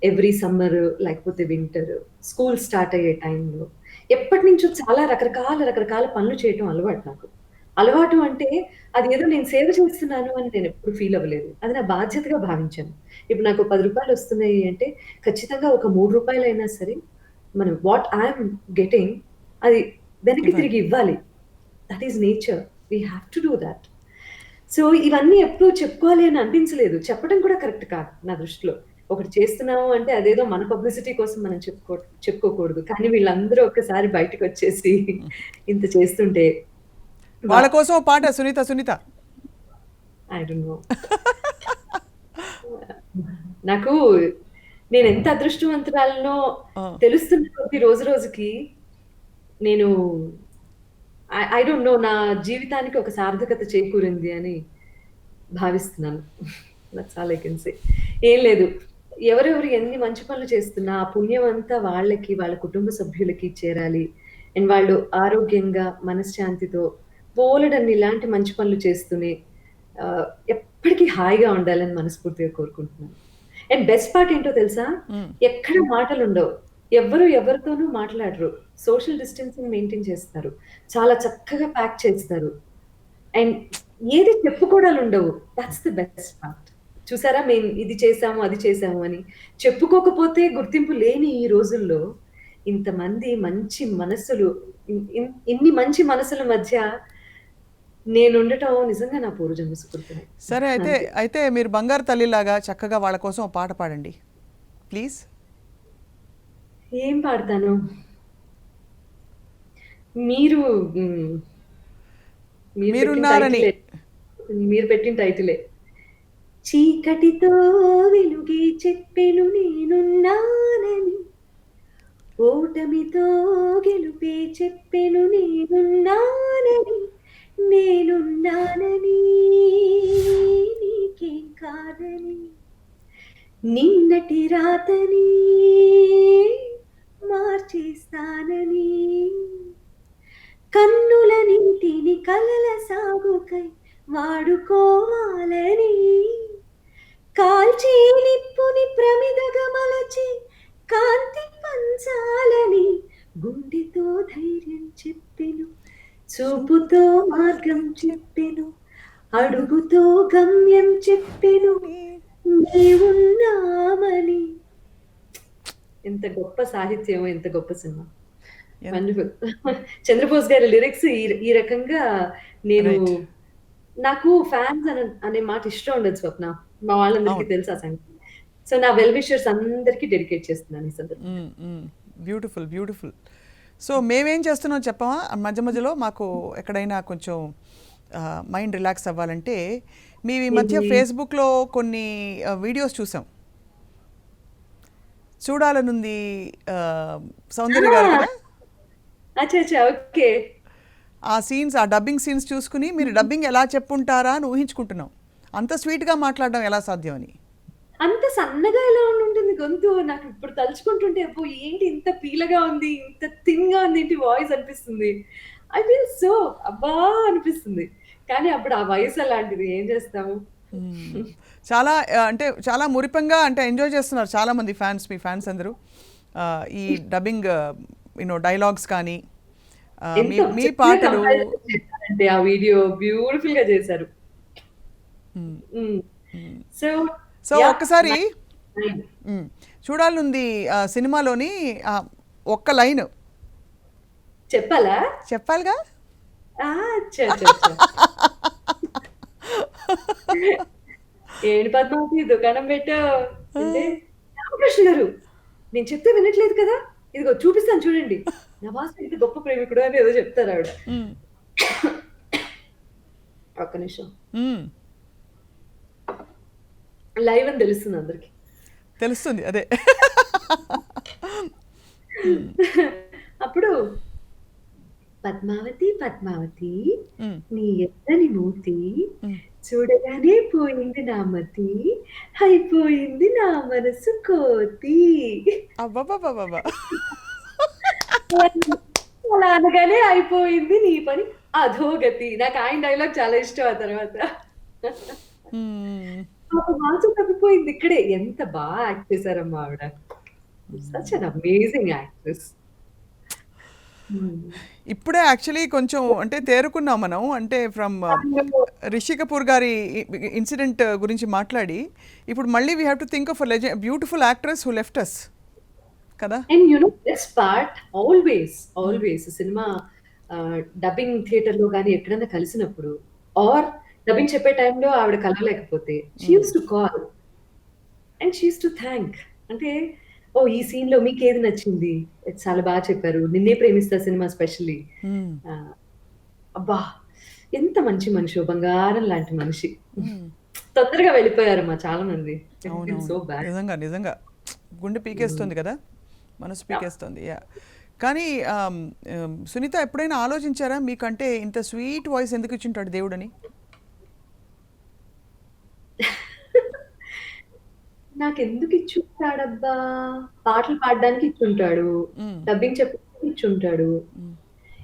ఎవ్రీ సమ్మర్ లేకపోతే వింటర్, స్కూల్ స్టార్ట్ అయ్యే టైంలో ఎప్పటి నుంచో చాలా రకరకాల పనులు చేయటం అలవాటు నాకు. అలవాటు అంటే అది ఏదో నేను సేవ చేస్తున్నాను అని నేను ఎప్పుడు ఫీల్ అవ్వలేదు. అది నా బాధ్యతగా భావించాను. ఇప్పుడు నాకు 10 రూపాయలు వస్తున్నాయి అంటే ఖచ్చితంగా ఒక 3 రూపాయలైనా సరే మనం వాట్ ఐఎమ్ గెటింగ్ అది వెనక్కి తిరిగి ఇవ్వాలి. That is nature. We have to do that. So ఇవన్నీ ఎప్పుడు చెప్పుకోవాలి అని అనిపించలేదు. చెప్పడం కూడా కరెక్ట్ కాదు నా దృష్టిలో. ఒకటి చేస్తున్నాము అంటే అదేదో మన పబ్లిసిటీ కోసం మనం చెప్పుకోకూడదు. కానీ వీళ్ళందరూ ఒక్కసారి బయటకు వచ్చేసి ఇంత చేస్తుంటే
వాళ్ళ కోసం పాట సునీత
ఐ డోంట్ నో. నాకు నేను ఎంత అదృష్టవంతురాలనో తెలుస్తున్న కొద్ది రోజుకి నేను ఐ డోంట్ నో, నా జీవితానికి ఒక సార్థకత చేకూరింది అని భావిస్తున్నాను. That's all I can say. ఏం లేదు, ఎవరెవరు ఎన్ని మంచి పనులు చేస్తున్నా ఆ పుణ్యం అంతా వాళ్ళకి, వాళ్ళ కుటుంబ సభ్యులకి చేరాలి. అండ్ వాళ్ళు ఆరోగ్యంగా, మనశ్శాంతితో బోలెడన్ని ఇలాంటి మంచి పనులు చేస్తూనే ఎప్పటికీ హాయిగా ఉండాలని మనస్ఫూర్తిగా కోరుకుంటున్నాను. అండ్ బెస్ట్ పార్ట్ ఏంటో తెలుసా, ఎక్కడ మాటలు ఉండవు, ఎవ్వరు ఎవరితోనూ మాట్లాడరు, సోషల్ డిస్టెన్సింగ్ మెయింటైన్ చేస్తారు, చాలా చక్కగా ప్యాక్ చేస్తారు. అండ్ ఏది చెప్పుకోవడాలు ఉండవు. That's the best part. చూసారా, మేము ఇది చేసాము, అది చేసాము అని చెప్పుకోకపోతే గుర్తింపు లేని ఈ రోజుల్లో ఇంతమంది మంచి మనసులు, ఇన్ని మంచి మనసుల మధ్య నేనుండటం నిజంగా నా పూర్వజన్మ సుకృతమే.
సరే అయితే
అంతే.
అయితే మీరు బంగారు తల్లిలాగా చక్కగా వాళ్ళ కోసం ఒక పాట పాడండి ప్లీజ్.
ఏం పాడతాను? మీరు హ్మ్. మీరు పెట్టిన
మీరున్నారని.
టైటిలే. మీరు పెట్టిన టైటిలే. చీకటితో వెలుగే చెప్పెను నేనున్నానని, ఓటమితో గెలుపే చెప్పెను నేనున్నానని, నేనున్నానని నీకేం కాదని, నిన్నటి రాతని మార్చేస్తానని, కన్నుల నీటిని కలల సాగుకై వాడుకోవాలని, కాల్చే నిప్పుని ప్రమిదగా మలచి కాంతి పంచాలని, గుండెతో ధైర్యం చెప్పెను, చూపుతో మార్గం చెప్పెను, అడుగుతో గమ్యం చెప్పెను, నీవున్నామని. ఎంత గొప్ప సాహిత్యమో, ఎంత గొప్ప సినిమా. వండర్‌ఫుల్. చంద్రబోస్ గారి లిరిక్స్ ఈ రకంగా నేను
రైట్.
నాకు ఫ్యాన్స్ అనే మాట ఇష్టం ఉండదు స్వప్న. మా వాళ్ళందరికీ
అవును.
తెలుసు ఆ సంగతి. సో, నా వెల్ విషర్స్ అందరికీ డెడికేట్ చేస్తున్నాను ఈ సందర్భంగా.
Beautiful beautiful. సో మేమేం చేస్తున్నాం చెప్పమా మధ్య మధ్యలో మాకు ఎక్కడైనా కొంచెం మైండ్ రిలాక్స్ అవ్వాలంటే మేము ఈ మధ్య
ఏంటి?
ఫేస్బుక్లో కొన్ని వీడియోస్ చూసాం. చూడాలనుంది ఆ, సౌందర్య గారు కదా,
అచ్చా! అచ్చా! ఓకే.
ఆ సీన్స్, ఆ డబ్బింగ్ సీన్స్ చూసుకుని మీరు డబ్బింగ్ ఎలా చెప్పుంటారా అని ఊహించుకుంటున్నాం. అంత స్వీట్గా మాట్లాడడం ఎలా సాధ్యం అని.
అంత సన్నగా ఎలా ఉండుంటుంది గొంతు? నాకు ఇప్పుడు తలుచుకుంటుంటే అబ్బో! ఏంటి ఇంత పీలగా ఉంది, ఇంత థిన్‌గా ఉంది ఏంటి వాయిస్ అనిపిస్తుంది. ఐ ఫీల్ సో అబ్బా! అనిపిస్తుంది. కానీ అప్పుడు ఆ వయసు అలాంటిది ఏం చేస్తాము?
మ్మ్. చాలా అంటే చాలా మురిపంగా అంటే ఎంజాయ్ చేస్తున్నారు చాలామంది ఫ్యాన్స్, మీ ఫ్యాన్స్ అందరూ ఈ డబ్బింగ్ డైలాగ్స్ కానీ మీ
ఎంత
మీ
చక్కగా
పాటలు.
కంపారిజన్ చేశారంటే ఆ వీడియో బ్యూటిఫుల్‌గా చేశారు.
మ్మ్.
హ్మ్.
మ్మ్.
So
so
yeah!
ఒక్కసారి
నైస్.
చూడాలనుంది సినిమాలోని ఒక్క లైన్
చెప్పాలా?
చెప్పాలిగా.
ఆ! అచ్చా! అచ్చా! అచ్చా! ఏంటి పద్మావతి దుకాణం పెట్టావు? అంటే, రామకృష్ణ గారు నేను చెప్తే వినట్లేదు కదా! ఇదిగో చూపిస్తాను చూడండి. నవాజ్ ఎంత గొప్ప ప్రేమికుడో అని ఏదో చెప్తారావిడ.
మ్మ్.
ఒక్క నిమిషం.
మ్మ్.
లైవ్ అని తెలుస్తుంది అందరికి.
తెలుస్తుంది అదే.
అప్పుడు పద్మావతి పద్మావతి
మ్మ్.
నీ ఎర్రని మూతి
మ్మ్.
చూడగానే పోయింది నా మతి, అయిపోయింది నా మనసు కోతి.
అబ్బబ్బబ్బబ్బా.
అలా అనగానే అయిపోయింది నీ పని అధోగతి. నాకు ఆయన డైలాగ్ చాలా ఇష్టం ఆ తర్వాత.
మ్మ్.
ఒక మనసు తప్పిపోయింది ఇక్కడే. ఎంత బాగా యాక్ట్ చేశారమ్మా ఆవిడ. Such an amazing actress.
ఇప్పుడే యాక్చువల్లీ కొంచెం అంటే తేరుకున్నాం మనం, అంటే ఫ్రమ్ రిషి కపూర్ గారి ఇన్సిడెంట్ గురించి మాట్లాడి ఇప్పుడు మళ్ళీ we have to think of beautiful actress who left us కదా.
And best part always cinema dubbing థియేటర్‌లో గాని ఎక్కడైనా కలిసినప్పుడు ఆర్ డబ్బింగ్ చెప్పే టైంలో ఆవిడ కలవలేకపోతే she used to call and she used to thank. అంటే ఓహ్! ఈ సీన్‌లో మీకేది నచ్చింది? చాలా బాగా చెప్పారు. 'నిన్నే ప్రేమిస్తా' సినిమా స్పెషల్లీ. ఆహ్, అబ్బా! ఎంత మంచి మనిషో, బంగారం లాంటి మనిషి. తొందరగా వెళ్ళిపోయారమ్మా చాలా మంది. ఐ ఫీల్ సో
అవునవును,
బ్యాడ్.
నిజంగా నిజంగా గుండె పీకేస్తుంది కదా, మనసు పీకేస్తుంది. యా. కానీ సునీత ఎప్పుడైనా ఆలోచించారా మీకంటే ఇంత స్వీట్ వాయిస్ ఎందుకు ఇచ్చింటాడు దేవుడని?
నాకెందుకు ఇచ్చుంటాడబ్బా! పాటలు పాడడానికి ఇచ్చుంటాడు.
మ్మ్.
డబ్బింగ్ చెప్పడానికి ఇచ్చుంటాడు.
మ్మ్.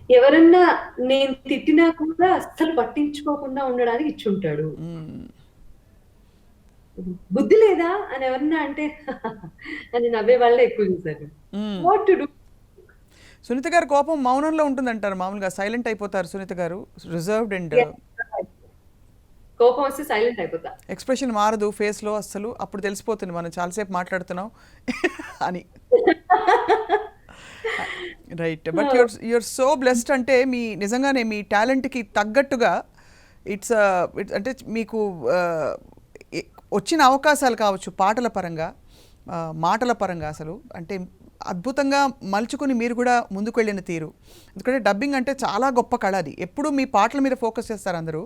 ఎవరన్నా నేను తిట్టినా కూడా అస్సలు పట్టించుకోకుండా ఉండడానికి ఇచ్చుంటాడు.
మ్మ్.
బుద్ధి లేదా అని ఎవరన్నా అంటే అని నవ్వే వాళ్ళే ఎక్కువ చూసాను.
మ్మ్.
What to do?
సునీత గారి కోపం మౌనంలో ఉంటుందంటారు, మామూలుగా సైలెంట్ అయిపోతారు సునీత గారు, రిజర్వ్డ్ అండ్
కోపం వస్తే సైలెంట్ అయిపోతా.
ఎక్స్ప్రెషన్ మారదు ఫేస్లో అస్సలు. అప్పుడు తెలిసిపోతుంది మనం చాలాసేపు మాట్లాడుతున్నాం అని. Right. But you're so blessed. అంటే మీ నిజంగానే మీ టాలెంట్కి తగ్గట్టుగా ఇట్స్ అంటే మీకు వచ్చిన అవకాశాలు కావచ్చు పాటల పరంగా, మాటల పరంగా అసలు అంటే అద్భుతంగా మలుచుకుని మీరు కూడా ముందుకు వెళ్ళిన తీరు. ఎందుకంటే డబ్బింగ్ అంటే చాలా గొప్ప కళ. అది ఎప్పుడు మీ పాటల మీద ఫోకస్ చేస్తారు అందరూ.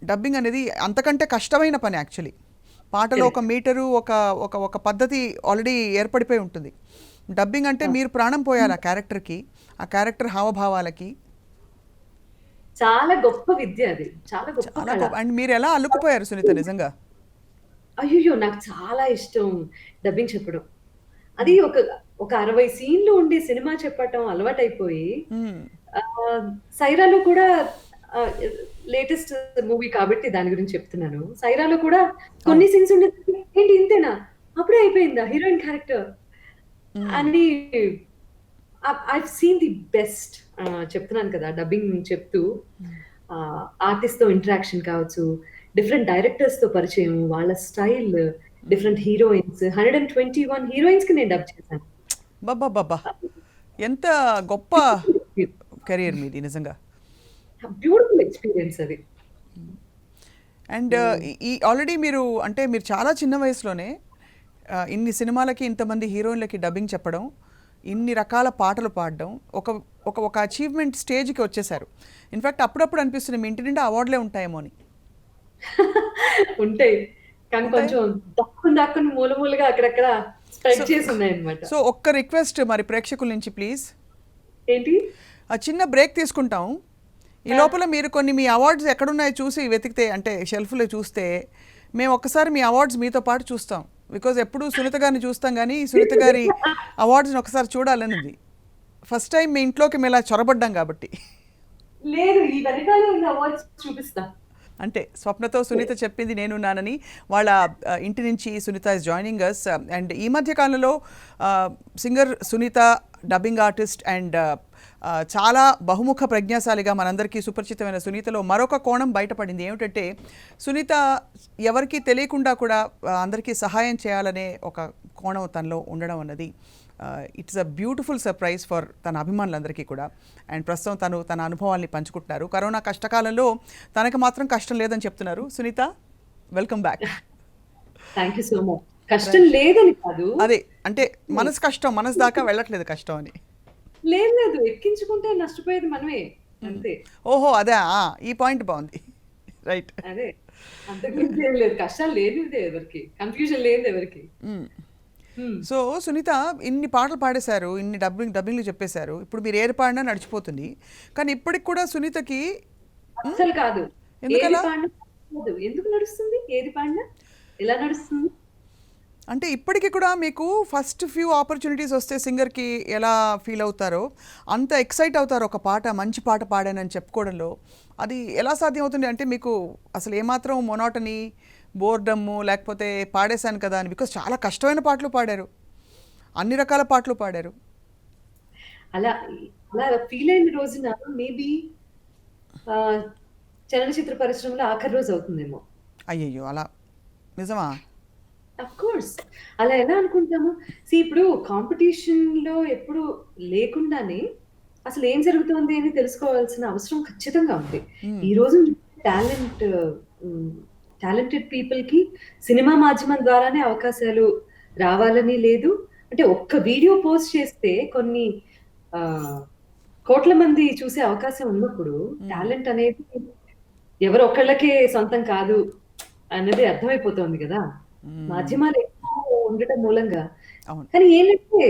డబ్బింగ్ అనేది అంతకంటే కష్టమైన పని యాక్చువల్లీ. పాటలో ఒక మీటరు, ఒక ఒక ఒక పద్ధతి ఆల్రెడీ ఏర్పడిపోయి ఉంటుంది. డబ్బింగ్ అంటే మీరు ప్రాణం పోయాలి ఆ క్యారెక్టర్కి, ఆ క్యారెక్టర్ హావభావాలకి.
చాలా గొప్ప విద్య అది. చాలా గొప్ప
చాలా
కళ.
గొప్ప. అండ్ మీరు ఎలా అల్లుకుపోయారు సునీత నిజంగా.
అయ్యయ్యో! నాకు చాలా ఇష్టం డబ్బింగ్ చెప్పడం. అది ఒక ఒక 60 సీన్‌లు ఉండి సినిమా చెప్పటం అలవాటైపోయి
మ్మ్.
'సైరాలో' కూడా లేటెస్ట్ మూవీ కాబట్టి దాని గురించి చెప్తున్నాను. 'సైరాలో' కూడా కొన్ని సీన్స్ ఉండేసరికి ఏంటి ఇంతేనా? అప్పుడే అయిపోయిందా హీరోయిన్ క్యారెక్టర్ అని ఐవ్ సీన్ ది బెస్ట్. చెప్తున్నాను కదా! డబ్బింగ్ చెప్తూ ఆర్టిస్ట్‌తో ఇంటరాక్షన్ కావచ్చు, డిఫరెంట్ డైరెక్టర్స్‌తో పరిచయం, వాళ్ళ స్టైల్, డిఫరెంట్ హీరోయిన్స్ 121 హీరోయిన్స్‌కి నేను డబ్ చేశాను.
బాబా ఎంత గొప్ప కెరియర్ మీది నిజంగా.
బ్యూటిఫుల్ ఎక్స్‌పీరియన్స్ అది.
అండ్ ఈ ఆల్రెడీ మీరు అంటే మీరు చాలా చిన్న వయసులోనే ఇన్ని సినిమాలకి ఇంతమంది హీరోయిన్లకి డబ్బింగ్ చెప్పడం, ఇన్ని రకాల పాటలు పాడడం, ఒక ఒక ఒక అచీవ్మెంట్ స్టేజ్కి వచ్చేసారు. ఇన్ఫ్యాక్ట్ అప్పుడప్పుడు అనిపిస్తుంది మీ ఇంటి నిండా అవార్డులే ఉంటాయేమో అని.
ఉంటాయి. కానీ
ఉంటాయి.
కొంచెం దాక్కుని మూల మూలగా అక్కడక్కడ స్ప్రెడ్ చేసి ఉన్నాయన్నమాట.
సో ఒక్క రిక్వెస్ట్ మరి ప్రేక్షకుల నుంచి ప్లీజ్.
ఏంటి?
ఆ చిన్న బ్రేక్ తీసుకుంటాం. ఈ లోపల మీరు కొన్ని మీ అవార్డ్స్ ఎక్కడున్నాయో చూసి వెతికితే, అంటే షెల్ఫ్లో చూస్తే మేము ఒక్కసారి మీ అవార్డ్స్ మీతో పాటు చూస్తాం. బికాజ్ ఎప్పుడు సునీత గారిని చూస్తాం కానీ సునీత గారి అవార్డ్స్ని ఒకసారి చూడాలనేది ఫస్ట్ టైం మీ ఇంట్లోకి మేము ఇలా చొరబడ్డాం కాబట్టి.
లేదు, ఈ వెనకాల ఉన్న అవార్డ్స్ చూపిస్తా.
అంటే స్వప్నతో సునీత చెప్పింది నేనున్నానని వాళ్ళ ఇంటి నుంచి Sunita is joining us. And ఈ మధ్య కాలంలో singer Sunita, dubbing artist and చాలా బహుముఖ ప్రజ్ఞాశాలిగా మనందరికీ సుపరిచితమైన సునీతలో మరొక కోణం బయటపడింది. ఏమిటంటే సునీత ఎవరికీ తెలియకుండా కూడా అందరికీ సహాయం చేయాలనే ఒక కోణం తనలో ఉండడం అన్నది it's a beautiful surprise for తన అభిమానులందరికీ కూడా. అండ్ ప్రస్తుతం తన అనుభవాల్ని పంచుకుంటున్నారు. కరోనా కష్టకాలంలో తనకు మాత్రం కష్టం లేదని చెప్తున్నారు. Sunita, welcome back.
Thank you so much. కష్టం లేదని కాదు,
అదే అంటే మనసు కష్టం, మనసు దాకా వెళ్ళట్లేదు కష్టం అని.
లేదు, ఎక్కించుకుంటే నష్టపోయేది మనమే అంతే.
ఓహో అదే, ఈ పాయింట్ బాగుంది. రైట్.
అదే, అంతకుమించి ఏం లేదు. కష్టాలు లేనిదే ఎవరికి, కన్ఫ్యూజన్ లేనిది ఎవరికి.
సో సునీత ఇన్ని పాటలు పాడేశారు, ఇన్ని డబ్బింగ్లు చెప్పేశారు. ఇప్పుడు మీరు ఏది పాడినా నడిచిపోతుంది. కానీ ఇప్పటికి కూడా సునీతకి
అసలు కాదు.
ఎందుకలా?
ఏది పాడినా కాదు. ఎందుకు నడుస్తుంది? ఏది పాడినా ఎలా నడుస్తుంది?
అంటే ఇప్పటికీ కూడా మీకు ఫస్ట్ ఫ్యూ ఆపర్చునిటీస్ వస్తే సింగర్కి ఎలా ఫీల్ అవుతారో అంత ఎక్సైట్ అవుతారు ఒక పాట, మంచి పాట పాడానని చెప్పుకోవడంలో. అది ఎలా సాధ్యం అవుతుంది? అంటే మీకు అసలు ఏమాత్రం మొనాటనీ, బోర్డమ్ము లేకపోతే పాడేశాను కదా అని, బికాస్ చాలా కష్టమైన పాటలు పాడారు, అన్ని రకాల పాటలు పాడారు.
అలా అలా ఫీల్ అయిన రోజున మేబీ చలనచిత్ర పరిశ్రమలో ఆఖరి రోజు అవుతుందేమో.
అయ్యయ్యో, అలా నిజమా?
Of course. అలా ఎలా అనుకుంటాము? ఇప్పుడు కాంపిటీషన్‌లో ఎప్పుడు లేకుండానే అసలు ఏం జరుగుతోంది అని తెలుసుకోవాల్సిన అవసరం ఖచ్చితంగా ఉంది. ఈ రోజు టాలెంట్ టాలెంటెడ్ పీపుల్‌కి సినిమా మాధ్యమం ద్వారానే అవకాశాలు రావాలని లేదు. అంటే ఒక్క వీడియో పోస్ట్ చేస్తే కొన్ని కోట్ల మంది చూసే అవకాశం ఉన్నప్పుడు టాలెంట్ అనేది ఎవరో ఒకళ్ళకే సొంతం కాదు అన్నది అర్థమైపోతోంది కదా! మాధ్యమాలు ఎక్కువ ఉండటం మూలంగా.
అవును.
కానీ ఏంటంటే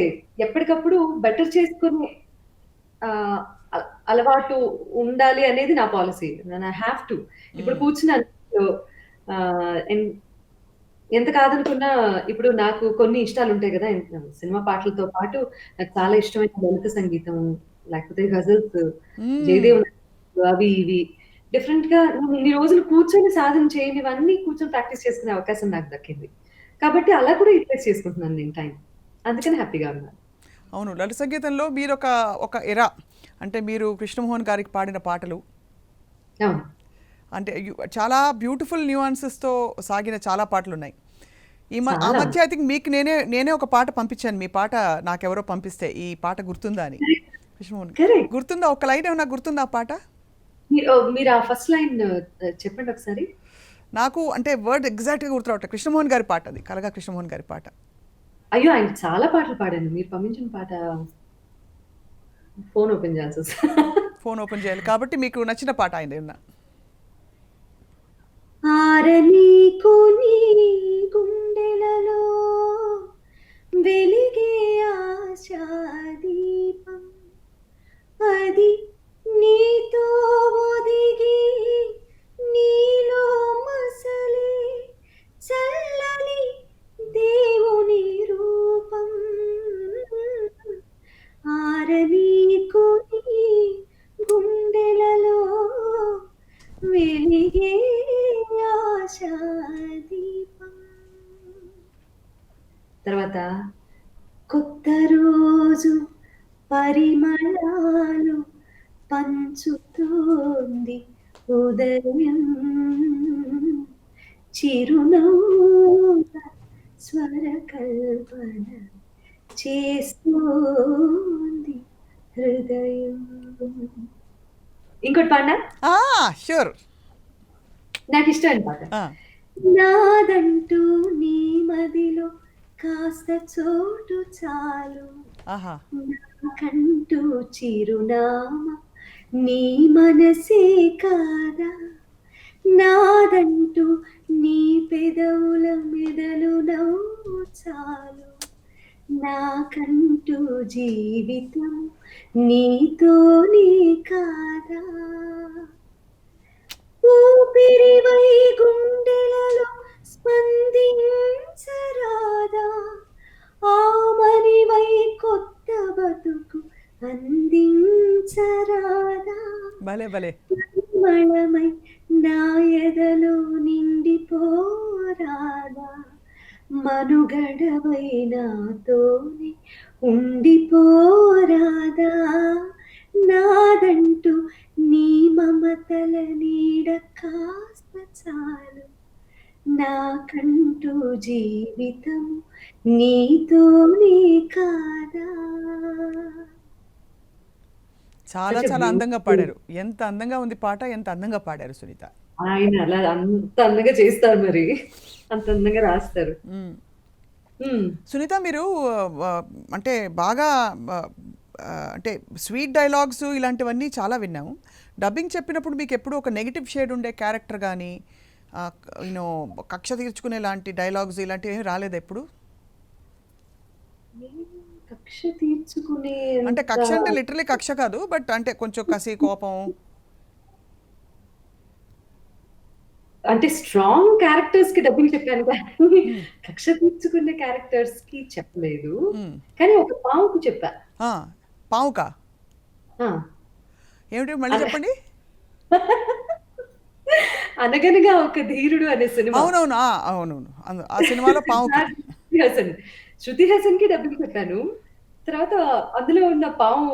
ఎప్పటికప్పుడు బెటర్ చేసుకునే అలవాటు ఉండాలి అనేది నా పాలిసీ. I have to. ఇప్పుడు కూర్చున్నాను. ఎంత కాదనుకున్నా ఇప్పుడు నాకు కొన్ని ఇష్టాలు ఉంటాయి కదా! సినిమా పాటలతో పాటు నాకు చాలా ఇష్టమైన లలిత సంగీతం, లేకపోతే గజల్స్, జయదేవ్ అవి ఇవి డిఫరెంట్‌గా ఇన్ని రోజులు కూర్చొని సాధన చేయనివన్నీ కూర్చొని ప్రాక్టీస్ చేసుకునే అవకాశం నాకు దక్కింది. కాబట్టి అలా కూడా యూటిలైజ్ చేసుకుంటున్నాను నేను టైం. అందుకని హ్యాపీగా ఉన్నాను.
అవును. లలిత సంగీతంలో మీరు ఒక ఎరా, అంటే మీరు కృష్ణమోహన్ గారికి పాడిన పాటలు
అవును.
అంటే చాలా బ్యూటిఫుల్ న్యూయాన్సెస్తో సాగిన చాలా పాటలు ఉన్నాయి. ఆ
చాలా.
మధ్య ఐ థింక్ మీకు నేనే ఒక పాట పంపించాను. మీ పాట నాకెవరో పంపిస్తే ఈ పాట గుర్తుందా అని. కృష్ణమోహన్
కరెక్ట్.
గుర్తుందా? ఒక లైన్ ఏమన్నా గుర్తుందా ఆ పాట?
మీరు ఆ ఫస్ట్ లైన్ చెప్పండి ఒకసారి.
నాకు అంటే వర్డ్ ఎగ్జాక్ట్‌గా గుర్తు రావట్లేదు. కృష్ణమోహన్ గారి పాట అది. కలగా కృష్ణమోహన్ గారి పాట.
అయ్యో! ఆయన చాలా పాటలు పాడాను. మీరు పంపించిన పాట ఫోన్ ఓపెన్ చేయాల్సొస్తది.
ఫోన్ ఓపెన్ చేయాలి. కాబట్టి మీకు నచ్చిన పాట ఆయనదేమన్నా?
ఆరనీకు నీ గుండెలలో వెలిగే ఆశాదీపం, అది నీతో ఒదిగి నీలో మసలే చల్లని దేవుని రూపం. ఆరనీకు నీ గుండెలలో వెలిగే ఆశాదీపం. తర్వాత కొత్త రోజు పరిమళాలు పంచుతోంది ఉదయం, చిరునవ్వుల స్వరకల్పన చేస్తోంది హృదయం. ఇంకోటి పాడినా?
ష్యూర్.
నాకు ఇష్టమైన పాట. నాదంటూ నీ మదిలో కాస్త చోటు చాలు,
ఆహా!
నాకంటూ చిరునామా నీ మనసే కాదా, నాదంటూ నీ పెదవుల మెదలు నవ్వు చాలు, నాకంటూ జీవితం నీతోనే కాదా, ఊపిరివై గుండెలలో స్పందించరాదా, ఆమనివై కొత్త బతుకు అందించరాదా,
భలే భలే.
పరిమళమై నా ఎదలో నిండిపోరాదా, మనుగడవై నాతోనే ఉండిపోరాదా, నాదంటూ నీ మమతల నీడ కాస్త చాలు, నాకంటూ జీవితం నీతోనే కాదా.
చాలా
Such a
చాలా అందంగా
beautiful.
పాడారు. ఎంత అందంగా ఉంది పాట. ఎంత అందంగా పాడారు సునీత.
ఆయన అలా అంత అందంగా చేస్తారు మరి. అంత అందంగా రాస్తారు.
హ్మ్.
హ్మ్.
సునీత మీరు అంటే బాగా అంటే స్వీట్ డైలాగ్స్ ఇలాంటివన్నీ చాలా విన్నాము. డబ్బింగ్ చెప్పినప్పుడు మీకు ఎప్పుడు ఒక నెగెటివ్ షేడ్ ఉండే క్యారెక్టర్ కానీ యూనో కక్ష తీర్చుకునే లాంటి డైలాగ్స్ ఇలాంటివి ఏమి రాలేదా ఎప్పుడు?
కక్ష తీర్చుకునే
అంటే కక్ష అంటే లిటరలీ కక్ష కాదు. బట్ అంటే కొంచెం కసి, కోపం.
అంటే స్ట్రాంగ్ క్యారెక్టర్స్ కి డబ్బింగ్ చెప్పాను కానీ కక్ష తీర్చుకునే క్యారెక్టర్స్ కి చెప్పలేదు. కానీ ఒక పావుకు చెప్పా.
పావుకా?
ఆ.
ఏమిటి మళ్ళీ చెప్పండి.
అనగనగా ఒక ధీరుడు అనే సినిమా.
అవునవును. అవునవును. ఆ సినిమాలో పావుకి.
శృతి హాసన్ కి డబ్బింగ్ చెప్పాను. తర్వాత అందులో ఉన్న పాము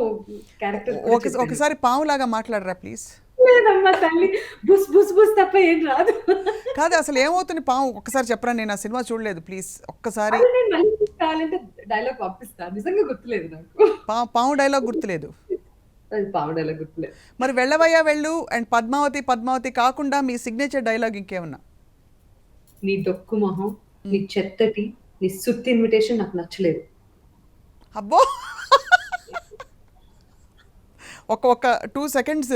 క్యారెక్టర్ కూడా చెప్పాను.
ఒకసారి పావులాగా మాట్లాడరా ప్లీజ్?
లేదమ్మా తల్లి, బుస్ బుస్ బుస్ తప్ప ఏం రాదు.
కాదు అసలు ఏమవుతుంది పావు ఒక్కసారి చెప్పరా? నేను ఆ సినిమా చూడలేదు. ప్లీజ్ ఒక్కసారి.
అది నేను మళ్ళీ కావాలంటే డైలాగ్ పంపిస్తాను. నిజంగా గుర్తులేదు నాకు.
పావు డైలాగ్ గుర్తులేదు.
అది పాము డైలాగ్ గుర్తులేదు.
మరి వెళ్ళవయ్యా వెళ్ళు అండ్ పద్మావతి పద్మావతి కాకుండా మీ సిగ్నేచర్ డైలాగ్ ఇంకేమన్నా?
నీ డొక్కు మొహం, నీ చెత్తటి, నీ సుత్తి ఇన్విటేషన్ నాకు నచ్చలేదు.
అబ్బో ఒక 2 సెకండ్స్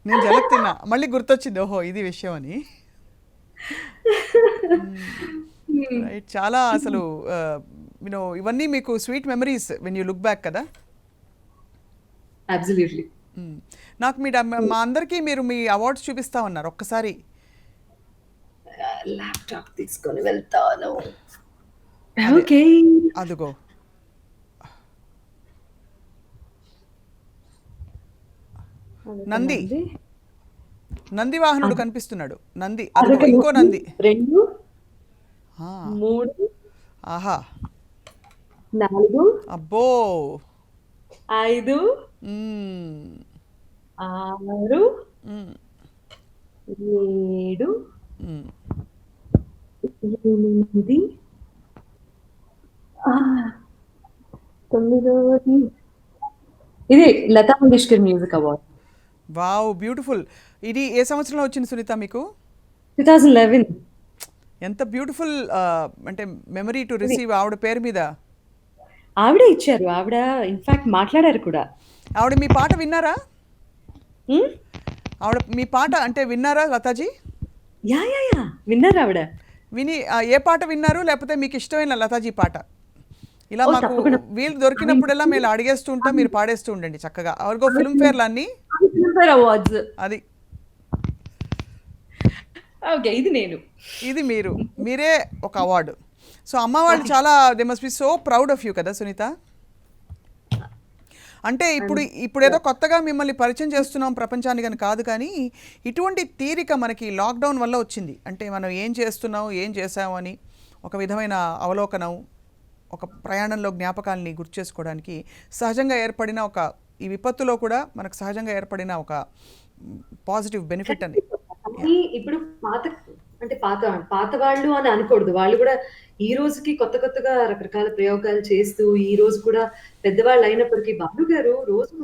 నేను జలక్ తిన్నా. మళ్ళీ గుర్తొచ్చింది ఓహో ఇది విషయం అని. రైట్. చాలా అసలు యూనో ఇవన్నీ మీకు sweet memories when you look back కదా?
అబ్సల్యూట్లీ.
నాకు మా అందరికీ మీరు మీ అవార్డ్స్ చూపిస్తా ఉన్నారు. ఒక్కసారి
ల్యాప్టాప్ తీసుకొని వెళ్తాను. ఓకే.
అదుగో నంది వాహనుడు కనిపిస్తున్నాడు. నంది అదిగో ఇంకో నంది.
2 3
ఆహా
4
అబ్బో
5 6 7 8 ఆ! తొమ్మిదోది ఇది Lata Mangeshkar music award.
Wow! Beautiful. ఇది ఏ సంవత్సరంలో వచ్చింది సునీత మీకు?
2011
ఎంత బ్యూటిఫుల్ అంటే మెమరీ టు
ఇది.
రిసీవ్ ఆవిడ పేరు మీద.
ఆవిడే ఇచ్చారు. ఆవిడ ఇన్‌ఫాక్ట్ మాట్లాడారు కూడా.
ఆవిడ మీ పాట విన్నారా?
హ్మ్.
ఆవిడ మీ పాట అంటే విన్నారా లతాజీ?
యాహ్! విన్నారావిడ.
విని ఏ పాట విన్నారు? లేకపోతే మీకు ఇష్టమైన లతాజీ పాట? ఇలా
ఓహ్!
మాకు
తప్పకుండా.
వీలు
ఆమె
దొరికినప్పుడల్లా మేము అడిగేస్తూ ఉంటాం. మీరు పాడేస్తూ ఉండండి చక్కగా. ఆవిడకో
ఆమె
ఫిల్మ్‌ఫేర్‌లు అన్నీ.
Filmfare awards.
అది.
ఓకే. ఇది నేను.
ఇది మీరు. మీరే ఒక అవార్డు. సో అమ్మ వాళ్ళు
నాకిష్
చాలా they must be so proud of you కదా సునీత? అంటే ఇప్పుడేదో కొత్తగా మిమ్మల్ని పరిచయం చేస్తున్నాం ప్రపంచానికి అని కాదు కానీ, ఇటువంటి తీరిక మనకి లాక్‌డౌన్ వల్ల వచ్చింది. అంటే మనం ఏం చేస్తున్నాం, ఏం చేశాము అని ఒక విధమైన అవలోకనం, ఒక ప్రయాణంలో జ్ఞాపకాల్ని గుర్తు చేసుకోవడానికి సహజంగా ఏర్పడిన ఒక ఈ విపత్తులో కూడా మనకు సహజంగా ఏర్పడిన ఒక పాజిటివ్ బెనిఫిట్ అని.
కానీ
యాహ్!
ఇప్పుడు అంటే పాత వాళ్ళు అని అనకూడదు. వాళ్ళు కూడా ఈ రోజుకి కొత్తగా రకరకాల ప్రయోగాలు చేస్తూ, ఈ రోజు కూడా పెద్దవాళ్ళు అయినప్పటికీ బాలు గారు రోజు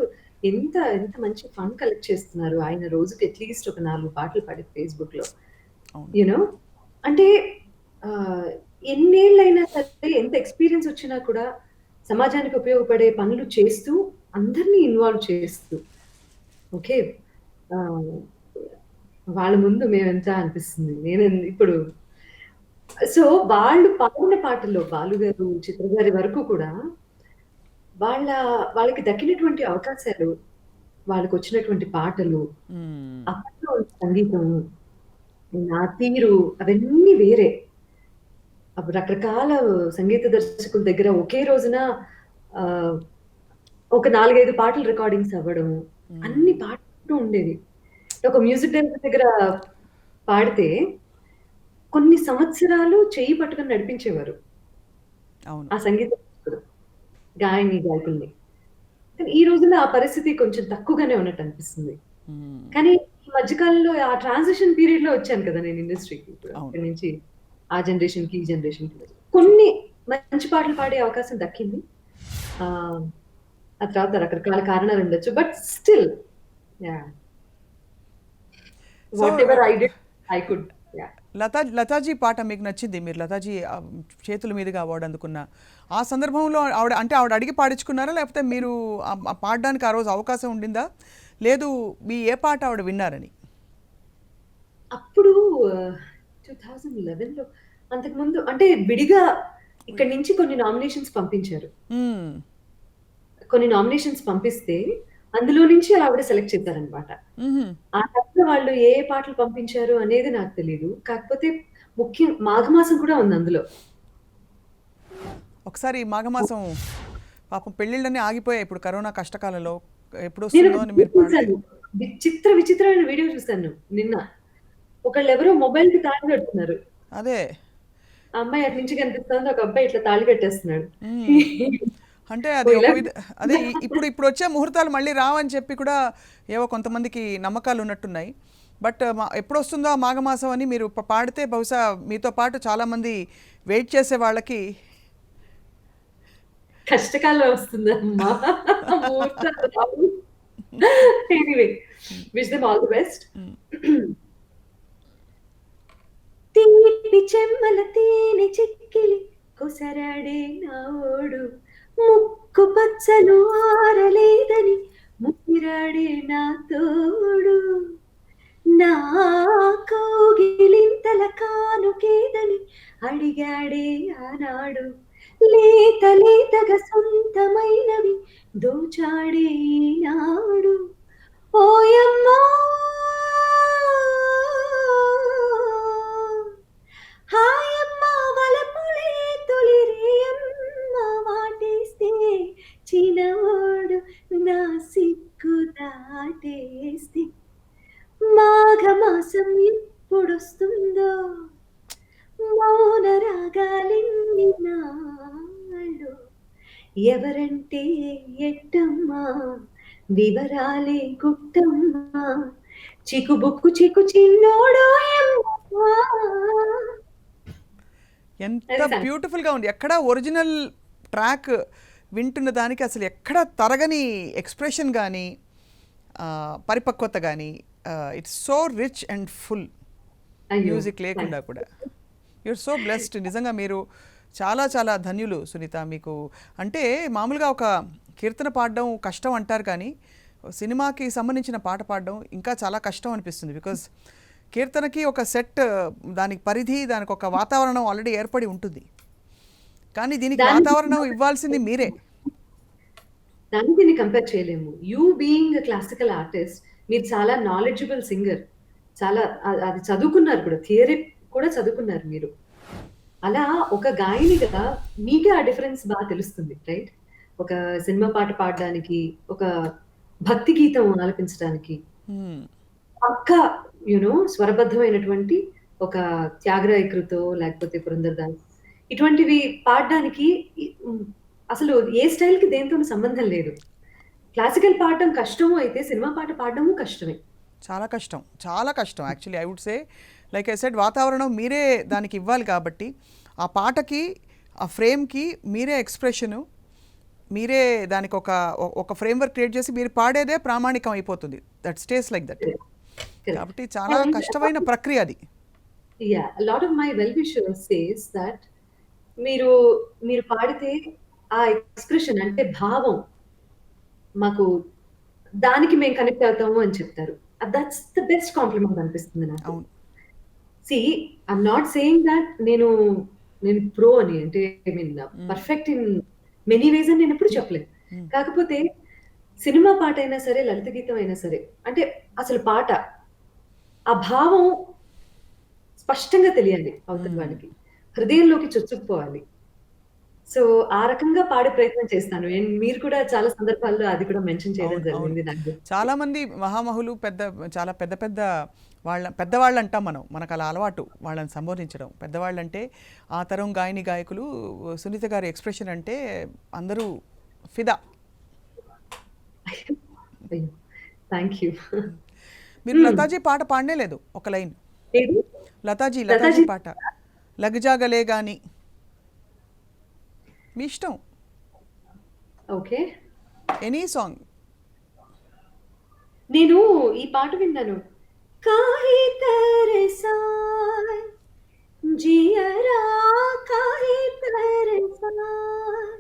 ఎంత మంచి ఫండ్ కలెక్ట్ చేస్తున్నారు. ఆయన రోజుకి అట్‌లీస్ట్ ఒక 4 పాటలు పాడి ఫేస్‌బుక్‌లో.
అవును.
యూ నో అంటే ఆహ్, ఎన్నేళ్ళైనా సరే ఎంత ఎక్స్‌పీరియన్స్ వచ్చినా కూడా సమాజానికి ఉపయోగపడే పనులు చేస్తూ, అందరిని ఇన్వాల్వ్ చేస్తూ ఓకే. ఆహ్, వాళ్ళ ముందు మేమెంత అనిపిస్తుంది. ఇప్పుడు సో, వాళ్ళు పాడిన పాటల్లో బాలు గారు, చిత్ర గారి వరకు కూడా వాళ్ళ వాళ్ళకి దక్కినటువంటి అవకాశాలు, వాళ్ళకొచ్చినటువంటి పాటలు,
హ్మ్.
అప్పట్లో ఉన్న సంగీతం, ఆ తీరు అవన్నీ వేరే. అప్పుడు రకరకాల సంగీత దర్శకుల దగ్గర ఒకే రోజున ఆహ్, ఒక 4, 5 పాటలు రికార్డింగ్స్ అవ్వడము.
హ్మ్.
అన్ని పాడుతూ ఉండేవి. ఒక మ్యూజిక్ డైరెక్టర్ దగ్గర పాడితే కొన్ని సంవత్సరాలు చెయ్యి పట్టుకొని నడిపించేవారు.
అవును.
ఆ సంగీత దర్శకుడు. గాయకుల్ని. కానీ ఈ రోజుల్లో ఆ పరిస్థితి కొంచెం తక్కువగానే ఉన్నట్టు అనిపిస్తుంది.
హ్మ్.
కానీ ఈ మధ్య కాలంలో ఆ ట్రాన్సిషన్ పీరియడ్‌లో వచ్చాను కదా! నేను ఇండస్ట్రీకి. ఇప్పుడు
అవును.
అక్కడి నుంచి ఆ జనరేషన్‌కి, ఈ జనరేషన్‌కి
ట్రూ.
కొన్ని మంచి పాటలు పాడే అవకాశం దక్కింది. ఆహ్, ఆ తర్వాత రకరకాల కారణాలుండొచ్చు. But still yeah!
So
whatever I did I could yeah!
Lataji పాట మీకు నచ్చింది. మీరు లతాజీ చేతుల మీదుగా అవార్డ్ అందుకున్న ఆ సందర్భంలో ఆవిడ అడిగి పాడించుకున్నారా? లేకపోతే మీరు పాడడానికి ఆ రోజు అవకాశం ఉండిందా? లేదు మీ ఏ పాట ఆవిడ విన్నారని?
అప్పుడు 2011లో అంతకుముందు అంటే విడిగా ఇక్కడి నుంచి కొన్ని నామినేషన్స్ పంపించారు.
హ్మ్.
కొన్ని నామినేషన్స్ పంపిస్తే, అందులో నుంచి ఆవిడ సెలెక్ట్ చేశారనమాట.
హుహు.
ఆ టైంలో వాళ్ళు ఏ పాటలు పంపించారు అనేది నాకు తెలీదు. కాకపోతే మాఘమాసం కూడా ఉంది అందులో.
ఒకసారి మాఘమాసం పాపం పెళ్ళిళ్ళన్నీ ఆగిపోయాయి ఇప్పుడు కరోనా కష్టకాలంలో.
నేనొక
ఎప్పుడొస్తుందో అని
వీడియో
మీరు పాడితే.
చూసాను. విచిత్రమైన వీడియో చూసాను నిన్న. ఒకళ్ళెవరో మొబైల్‌కి తాళి కడుతున్నారు.
అదే.
ఆ అమ్మాయి అటు నుంచి కనిపిస్తోంది. ఒక అబ్బాయి ఇట్లా తాళి కట్టేస్తున్నాడు.
హ్మ్. అంటే అది
ఓహ్!
ఒక
ఇలా
అదే ఇప్పుడొచ్చే ముహూర్తాలు మళ్ళీ రావని చెప్పి కూడా ఏవో కొంతమందికి నమ్మకాలున్నట్టున్నాయి. బట్ ఎప్పుడొస్తుందో ఆ మాఘమాసం అని మీరు పాడితే బహుశా మీతో పాటు చాలామంది వెయిట్ చేసే వాళ్ళకి
కష్టకాలం వస్తుందమ్మా. ముహూర్తాలు రావు. Anyway wish them all the best.
Hmm.
తీపి చెమ్మల తేనె చిక్కిలి కొసరాడే నావోడు ముక్కు పచ్చలు ఆరలేదని ముసిరాడే నా తోడు నా కౌగిలింతల కానుకేదని అడిగాడే ఆనాడు లేతగా సొంతమైనవి దోచాడే ఈనాడు ఓయమ్మా హాయమ్మ వలపులే తొలిరేయమ్మ వాటేస్తే చిన్నవాడు నా సిగ్గు దాటేస్తే మాఘమాసం ఎప్పుడొస్తుందో మౌన రాగాలిన్ని నాళ్ళు ఎవరంటే ఎట్టమ్మా వివరాలే గుట్టమ్మా చిక్కుబుక్కు చిక్కు చిన్నోడోయమ్మా
ఎంత
అది సంగతి.
బ్యూటిఫుల్‌గా ఉంది. ఎక్కడా ఒరిజినల్ ట్రాక్ వింటున్న దానికి అసలు ఎక్కడ తరగని ఎక్స్ప్రెషన్ కానీ పరిపక్వత కానీ it's so rich and full music లేకుండా కూడా. You're so blessed. నిజంగా మీరు చాలా చాలా ధన్యులు సునీత. మీకు అంటే మామూలుగా ఒక కీర్తన పాడడం కష్టం అంటారు, కానీ సినిమాకి సంబంధించిన పాట పాడడం ఇంకా చాలా కష్టం అనిపిస్తుంది. బికాజ్ కీర్తనకి ఒక సెట్, దానికి పరిధి, దానికి ఒక వాతావరణం ఆల్రెడీ ఏర్పడి ఉంటుంది. కానీ దీనికి వాతావరణం ఇవ్వాల్సింది మీరే.
దాన్ని దీన్ని కంపేర్ చేయలేము. యూ బీయింగ్ క్లాసికల్ ఆర్టిస్ట్, మీరు చాలా నాలెడ్జబుల్ సింగర్, చాలా అది చదువుకున్నారు కూడా, థియరీ కూడా చదువుకున్నారు మీరు. అలా ఒక గాయనిగా మీకే ఆ డిఫరెన్స్ బాగా తెలుస్తుంది, రైట్? ఒక సినిమా పాట పాడడానికి, ఒక భక్తి గీతం ఆలపించడానికి పక్కా స్వరబద్ధమైనటువంటి ఒక త్యాగరాయ కృతో లేకపోతే పురంధరదాస్ ఇటువంటివి పాడడానికి అసలు ఏ స్టైల్ కి దేనితోనూ సంబంధం లేదు. క్లాసికల్ పాడడం కష్టము అయితే సినిమా పాట పాడడము కష్టమే.
చాలా కష్టం, చాలా కష్టం. Actually I would say, like I said, వాతావరణం మీరే దానికి ఇవ్వాలి కాబట్టి ఆ పాటకి, ఆ ఫ్రేమ్కి మీరే ఎక్స్ప్రెషను, మీరే దానికి ఒక ఫ్రేమ్వర్క్ క్రియేట్ చేసి మీరు పాడేదే ప్రామాణికం అయిపోతుంది. That stays like that. కాబట్టి చాలా కష్టమైన ప్రక్రియ అది.
Yeah, lot of my well wishers says that మీరు పాడితే ఆ ఎక్స్ప్రెషన్ అంటే భావం మాకు దానికి మేము కనెక్ట్ అవుతాము అని చెప్తారు. దట్స్ ద బెస్ట్ కాంప్లిమెంట్ అనిపిస్తుంది నాకు.
అవును.
See I'm not saying that నేను ప్రో అని, అంటే I mean perfect in many ways అని నేను ఎప్పుడు చెప్పలేదు. కాకపోతే సినిమా పాట అయినా సరే, లలిత గీతం అయినా సరే, అంటే అసలు పాట ఆ భావం స్పష్టంగా తెలియాలి అవతల వాడికి, హృదయంలోకి చొచ్చుకుపోవాలి. సో ఆ రకంగా పాడే ప్రయత్నం చేస్తాను. మీరు కూడా చాలా సందర్భాల్లో అది కూడా మెన్షన్ చేయడం జరిగింది నాకు.
చాలా మంది మహామహులు, చాలా పెద్ద పెద్ద పెద్దవాళ్ళు అంటాం మనం, మనకు అలా అలవాటు వాళ్ళని సంబోధించడం. పెద్దవాళ్ళు అంటే ఆ తరం గాయని గాయకులు. సునీత గారి ఎక్స్ప్రెషన్ అంటే అందరూ ఫిదా.
Thank you.
మీరు లతాజీ పాట పాడనే లేదు ఒక లైన్. లతాజీ పాట లగ్జాగలే గాని, మీ ఇష్టం.
Okay,
any song.
నేను ఈ పాట విన్నాను. కాహే తరసాయ్ జియరా, కాహే తరసాయ్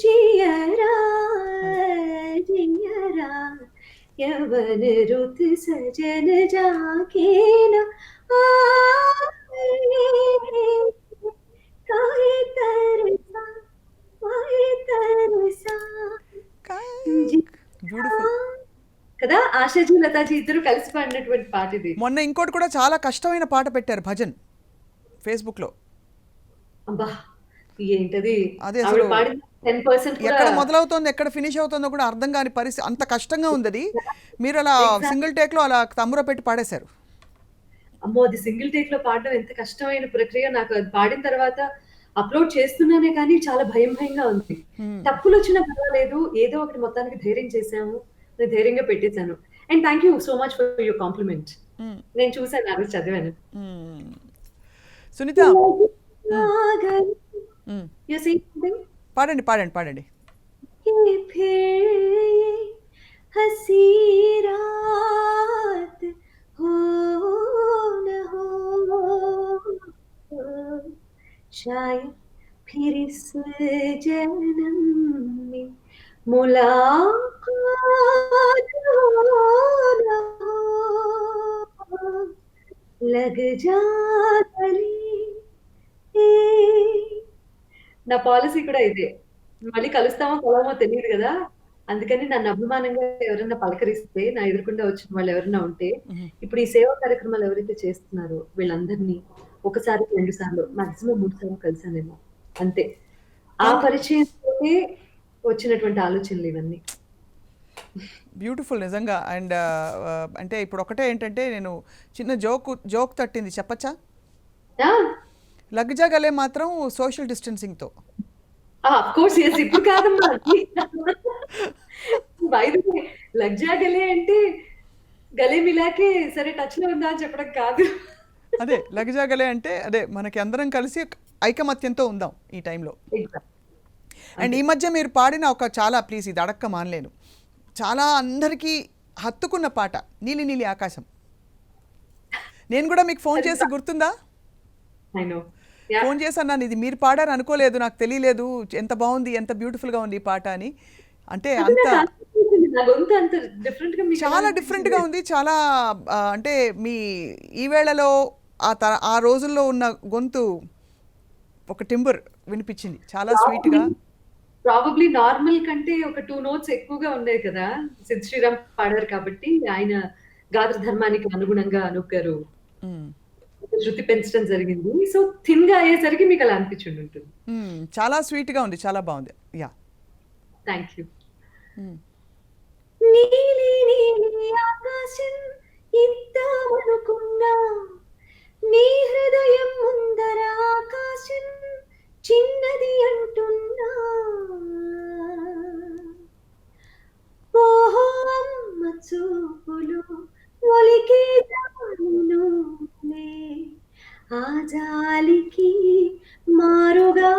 జియరా, జియరా యవన రుత్ సజన జాకే నా కాహే తరసాయ్, కాహే తరసాయ్.
బ్యూటిఫుల్
కదా, ఆశాజీ లతాజీ ఇద్దరు కలిసి పాడినటువంటి పాట ఇది.
మొన్న ఇంకోటి కూడా చాలా కష్టమైన పాట పెట్టారు, భజన్, ఫేస్బుక్ లో.
అబ్బా, ఏంటది?
అదే అసలు
10%
ఎక్కడ మొదలవుతోంది ఎక్కడ ఫినిష్ అవుతుందో కూడా అర్థం కాని పరిస్థితి, అంత కష్టంగా ఉంది అది. మీరు అలా సింగిల్ టేక్ లో అలా తమ్ముర పెట్టి పాడేశారు.
అమ్మో, అది సింగిల్ టేక్ లో పాడడం ఎంత కష్టమైన ప్రక్రియ. నాకు అది పాడిన తర్వాత అప్లోడ్ చేస్తున్నానే కానీ చాలా భయంగా ఉంది. తప్పులు వచ్చినా పర్వాలేదు, ఏదో ఒకటి మొత్తానికి ధైర్యం చేశాము, నేను ధైర్యంగా పెట్టేశాను. And thank you so much for your compliment. నేను చూసాను, అది చదివాను.
సునీత, పాడండి పాడండి పాడండి.
హసీ రాత్ హో నా హో, शायद फिर इस जन्म में मुलाकात हो ना हो, लग जा गले. నా పాలసీ కూడా ఇదే, మళ్ళీ కలుస్తామో కలవమో తెలియదు కదా, అందుకని నన్ను అభిమానంగా ఎవరైనా పలకరిస్తే, నా ఎదురుకుండా వచ్చిన వాళ్ళు ఎవరైనా ఉంటే, ఇప్పుడు ఈ సేవా కార్యక్రమాలు ఎవరైతే చేస్తున్నారో వీళ్ళందరినీ ఒకసారి 2 సార్లు మాక్సిమం 3 సార్లు కలిసానేమో, అంతే. ఆ పరిచయంతోనే వచ్చినటువంటి ఆలోచనలు ఇవన్నీ.
బ్యూటిఫుల్ నిజంగా. అండ్ అంటే ఇప్పుడు ఒకటే ఏంటంటే, నేను చిన్న జోక్ తట్టింది, చెప్పచ్చా? లగ్జాగలే మాత్రం సోషల్ డిస్టెన్సింగ్తో.
ఆఫ్ కోర్స్, yes, ఇప్పుడు కాదమ్మా. బై ది వే, లగ్జాగలే అంటే గలే మిలాకే సరే టచ్ లో ఉందా అని చెప్పడం కాదు.
అదే లగ్జాగలే అంటే అదే మనకి అందరం కలిసి ఐకమత్యంతో ఉందాం ఈ టైంలో. అండ్ ఈ మధ్య మీరు పాడిన ఒక చాలా ప్లీజ్ ఇది అడక్క మానలేను, చాలా అందరికీ హత్తుకున్న పాట నీలి నీలి ఆకాశం. నేను కూడా మీకు ఫోన్ చేసి గుర్తుందా,
ఐ నో
ఫోన్ చేసి అన్నాను ఇది మీరు పాడారు అనుకోలేదు, నాకు తెలియలేదు, ఎంత బాగుంది, ఎంత బ్యూటిఫుల్గా ఉంది ఈ పాట అని. అంటే అంత
నా గొంతు అంత డిఫరెంట్ గా మీకు ఎలా
చాలా
అనిపించింది?
డిఫరెంట్గా ఉంది, చాలా అంటే మీ ఈ వేళలో ఆ రోజుల్లో ఉన్న గొంతు ఒక టింబర్ వినిపించింది, చాలా స్వీట్గా.
ప్రాబబ్లీ నార్మల్ కంటే ఒక 2 నోట్స్ ఎక్కువగా ఉన్నాయి కదా సిద్ శ్రీరామ్ పాడారు కాబట్టి ఆయన గాత్ర ధర్మానికి అనుగుణంగా అనూప్ గారు శృతి పెంచడం జరిగింది. సో థిన్ గా అయ్యేసరికి మీకు అలా అనిపించి ఉంటుంది.
చాలా స్వీట్గా ఉంది, చాలా బాగుంది. Yeah
thank you. నీలి నీలి ఆకాశం ఇద్దామనుకున్నా, నీ హృదయం ముందర ఆకాశం చిన్నది అంటున్నా. ఓహో అమ్మ చూపులు ఒలికే జాలునులే, ఆ జాలికి మారుగా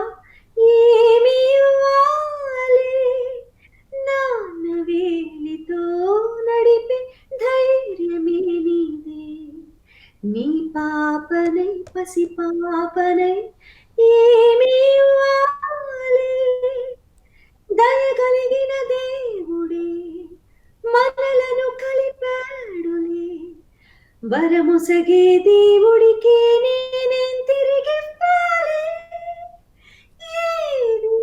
ఏమి ఇవ్వాలి, నాన్న వేలితో నడిపే ధైర్యమే నీదే, నీ పాపనై పసి పాపనై ఏమి ఇవ్వాలి, దయగలిగిన దేవుడే మనలను కలిపాడులే, వరముసగే దేవుడికి నేనేం తిరిగివ్వాలి, ఏది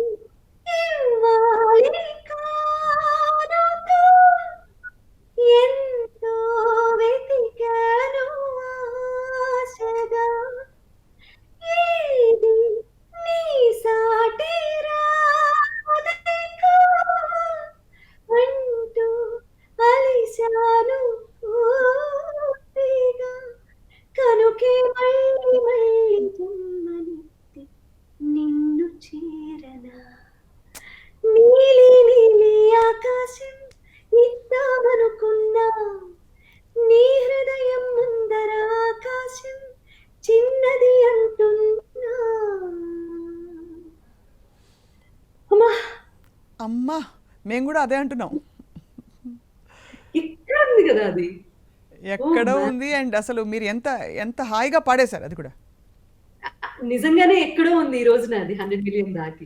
ఇవ్వాలి కానుక, ఎంతో వెతికాను ఆశగా, ఏది నీ సాటి రాధిక అంటూ అలిశాను పూర్తిగా, కనుకే మళ్ళీ మళ్ళీ జన్మనెత్తి నిన్ను చేరనా. నీలి నీలి ఆకాశం ఇద్దామనుకున్నా, నీ హృదయం ముందర ఆకాశం చిన్నది అంటున్నా. అమ్మా
అమ్మా మేము కూడా అదే అంటున్నాం,
ఇక్కడ ఉంది కదా అది.
ఎక్కడో
man.
ఉంది. అండ్ అసలు మీరు ఎంత ఎంత హాయిగా పాడేశారు అది కూడా.
నిజంగానే ఎక్కడో ఉంది ఈ రోజున అది 100 మిలియన్ దాటి.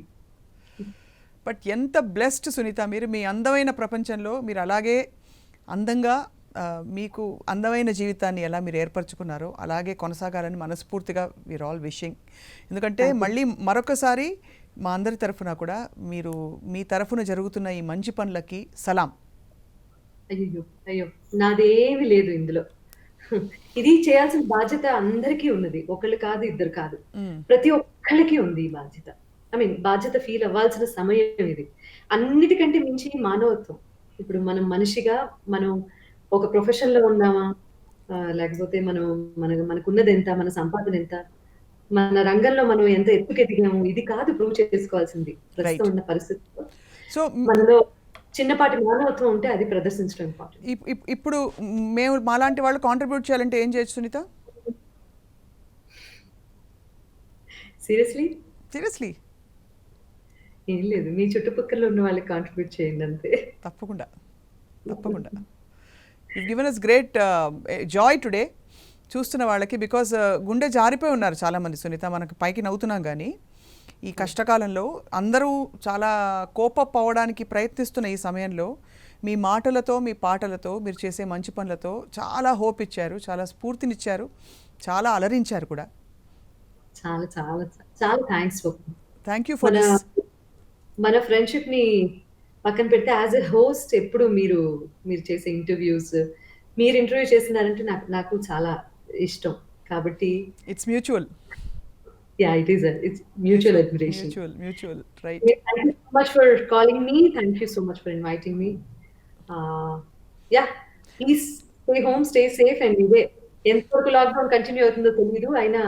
బట్ ఎంత బ్లెస్డ్ సునీత మీరు, మీ అందమైన ప్రపంచంలో మీరు అలాగే అందంగా మీకు అందమైన జీవితాన్ని ఎలా మీరు ఏర్పరచుకున్నారో అలాగే కొనసాగాలని మనస్ఫూర్తిగా వీఆర్ ఆల్ విషింగ్. ఎందుకంటే మళ్ళీ మరొకసారి మా అందరి తరఫున కూడా మీరు మీ తరఫున జరుగుతున్న ఈ మంచి పనులకి సలాం.
అయ్యో అయ్యో నాదేమి లేదు ఇందులో. ఇది చేయాల్సిన బాధ్యత అందరికీ ఉన్నది, ఒకళ్ళు కాదు ఇద్దరు కాదు, ప్రతి ఒక్కళ్ళకి ఉంది ఈ బాధ్యత. ఐ మీన్ బాధ్యత ఫీల్ అవ్వాల్సిన సమయం ఇది. అన్నిటికంటే మించి మానవత్వం. ఇప్పుడు మనం మనిషిగా మనం ఒక ప్రొఫెషన్ లో ఉన్నామా, లేకపోతే మనం మనకున్నది ఎంత, మన సంపాదన ఎంత, మన రంగంలో మనం ఎంత ఎత్తుకెదిగాము, ఇది కాదు ప్రూవ్ చేసుకోవాల్సింది ప్రస్తుతం ఉన్న పరిస్థితుల్లో.
సో
మనలో చిన్నపాటి మానవత్వం ఉంటే అది ప్రదర్శించడం ఇంపార్టెంట్.
ఇప్పుడు మేము మాలాంటి వాళ్ళు కాంట్రిబ్యూట్ చేయాలంటే ఏం చేయొచ్చు సునీత?
సీరియస్లీ
సీరియస్లీ
ఏం లేదు, మీ చుట్టుపక్కల ఉన్న వాళ్ళకి కాంట్రిబ్యూట్ చేయండి అంతే.
తప్పకుండా తప్పకుండా. You given us great joy today చూస్తున్న వాళ్ళకి, బికాజ్ గుండె జారిపోయి ఉన్నారు చాలామంది సునీత. మనకు పైకి నవ్వుతున్నాం కానీ ఈ కష్టకాలంలో అందరూ చాలా కోపప్ అవ్వడానికి ప్రయత్నిస్తున్న ఈ సమయంలో మీ మాటలతో మీ పాటలతో మీరు చేసే మంచి పనులతో చాలా హోప్ ఇచ్చారు, చాలా స్ఫూర్తినిచ్చారు, చాలా అలరించారు కూడా.
చాలా చాలా చాలా thanks.
Thank you for this.
మన ఫ్రెండ్షిప్ ని పక్కన పెడితే యాజ్ ఎ హోస్ట్ ఎప్పుడు మీరు చేసే ఇంటర్వ్యూస్, మీరు ఇంటర్వ్యూ చేస్తున్నారంటే నాకు చాలా ఇష్టం కాబట్టి
it's mutual.
Yeah, it's mutual admiration.
Mutual, right.
Thank you so much for calling me. Thank you so much for inviting me. Yeah, please stay home, stay safe, and ఇదే ఎంతవరకు lockdown continue అవుతుందో తెలియదు, అయినా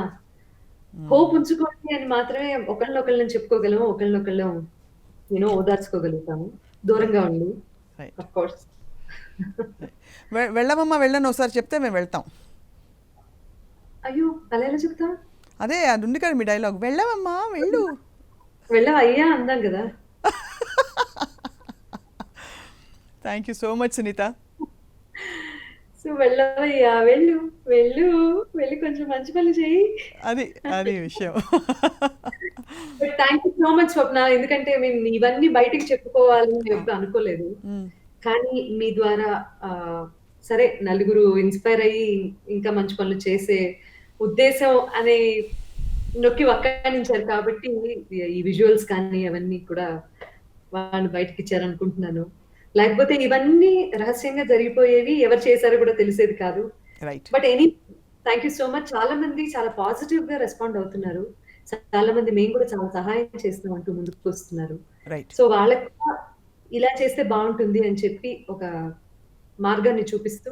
hope ఉంచుకోండి అని మాత్రమే ఒకళ్ళనొకళ్ళని చెప్పుకోగలము, ఒకళ్ళనొకళ్ళం ఓదార్చుకోగలుగుతాము, దూరంగా ఉండి. ఆఫ్ కోర్స్
వెళ్ళమమ్మా వెళ్ళను ఒకసారి చెప్తే మేము వెళ్తాం.
అయ్యో అలా ఎలా చెప్తా?
అదే అది ఉంది కదా మీ డైలాగ్, వెళ్ళవమ్మా వెళ్ళు.
వెళ్ళవా అయ్యా అందాం కదా.
Thank you so much Sunita.
So వెళ్ళవయ్యా, వెళ్ళు వెళ్ళు, వెళ్ళి కొంచెం మంచి పనులు చెయ్యి.
అది అది విషయం.
But thank you so much Swapna. ఎందుకంటే మేము ఇవన్నీ బయటికి చెప్పుకోవాలని నేను ఎప్పుడు అనుకోలేదు.
మ్మ్.
కానీ మీ ద్వారా సరే నలుగురు ఇన్స్పైర్ అయ్యి ఇంకా మంచి పనులు చేసే ఉద్దేశం అనే నొక్కి వక్కానించారు కాబట్టి ఈ విజువల్స్ కానీ అవన్నీ కూడా వాళ్ళు బయటకి ఇచ్చారనుకుంటున్నాను. లేకపోతే ఇవన్నీ రహస్యంగా జరిగిపోయేవి, ఎవరు చేశారో కూడా తెలిసేది కాదు.
Right.
But thank you so much. చాలా మంది చాలా పాజిటివ్ గా రెస్పాండ్ అవుతున్నారు. చాలా మంది మేము కూడా చాలా సహాయం చేస్తున్నాం అంటూ ముందుకు వస్తున్నారు.
రైట్.
సో వాళ్ళకి కూడా ఇలా చేస్తే బాగుంటుంది అని చెప్పి ఒక మార్గాన్ని చూపిస్తూ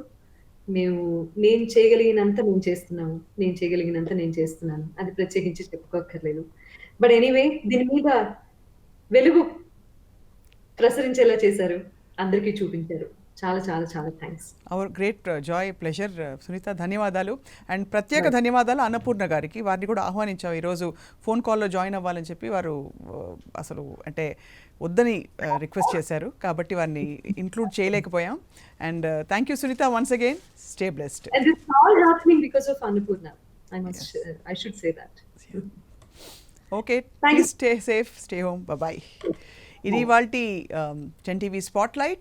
నేను చేయగలిగినంత నేను చేస్తున్నాను. నేను చేయగలిగినంత నేను చేస్తున్నాను. అది ప్రత్యేకించి చెప్పుకోక్కర్లేదు. బట్ ఎనీవే దీని మీద వెలుగు ప్రసరించేలా చేశారు. అందరికీ చూపించారు. చాలా చాలా చాలా thanks.
Our great joy, pleasure Sunita, ధన్యవాదాలు. అండ్ ప్రత్యేక ధన్యవాదాలు అన్నపూర్ణ గారికి. వారిని కూడా ఆహ్వానించాం ఈరోజు ఫోన్ కాల్లో జాయిన్ అవ్వాలని చెప్పి. వారు అసలు అంటే వద్దని రిక్వెస్ట్ చేశారు కాబట్టి వారిని ఇంక్లూడ్ చేయలేకపోయాం. And thank you Sunita once again. Stay blessed.
And this is all happening because of Annapurna. I should say that.
Okay,
Thank you.
Please stay safe, stay home, bye. ఇది ఇవాల్టి 10 టీవీ స్పాట్లైట్.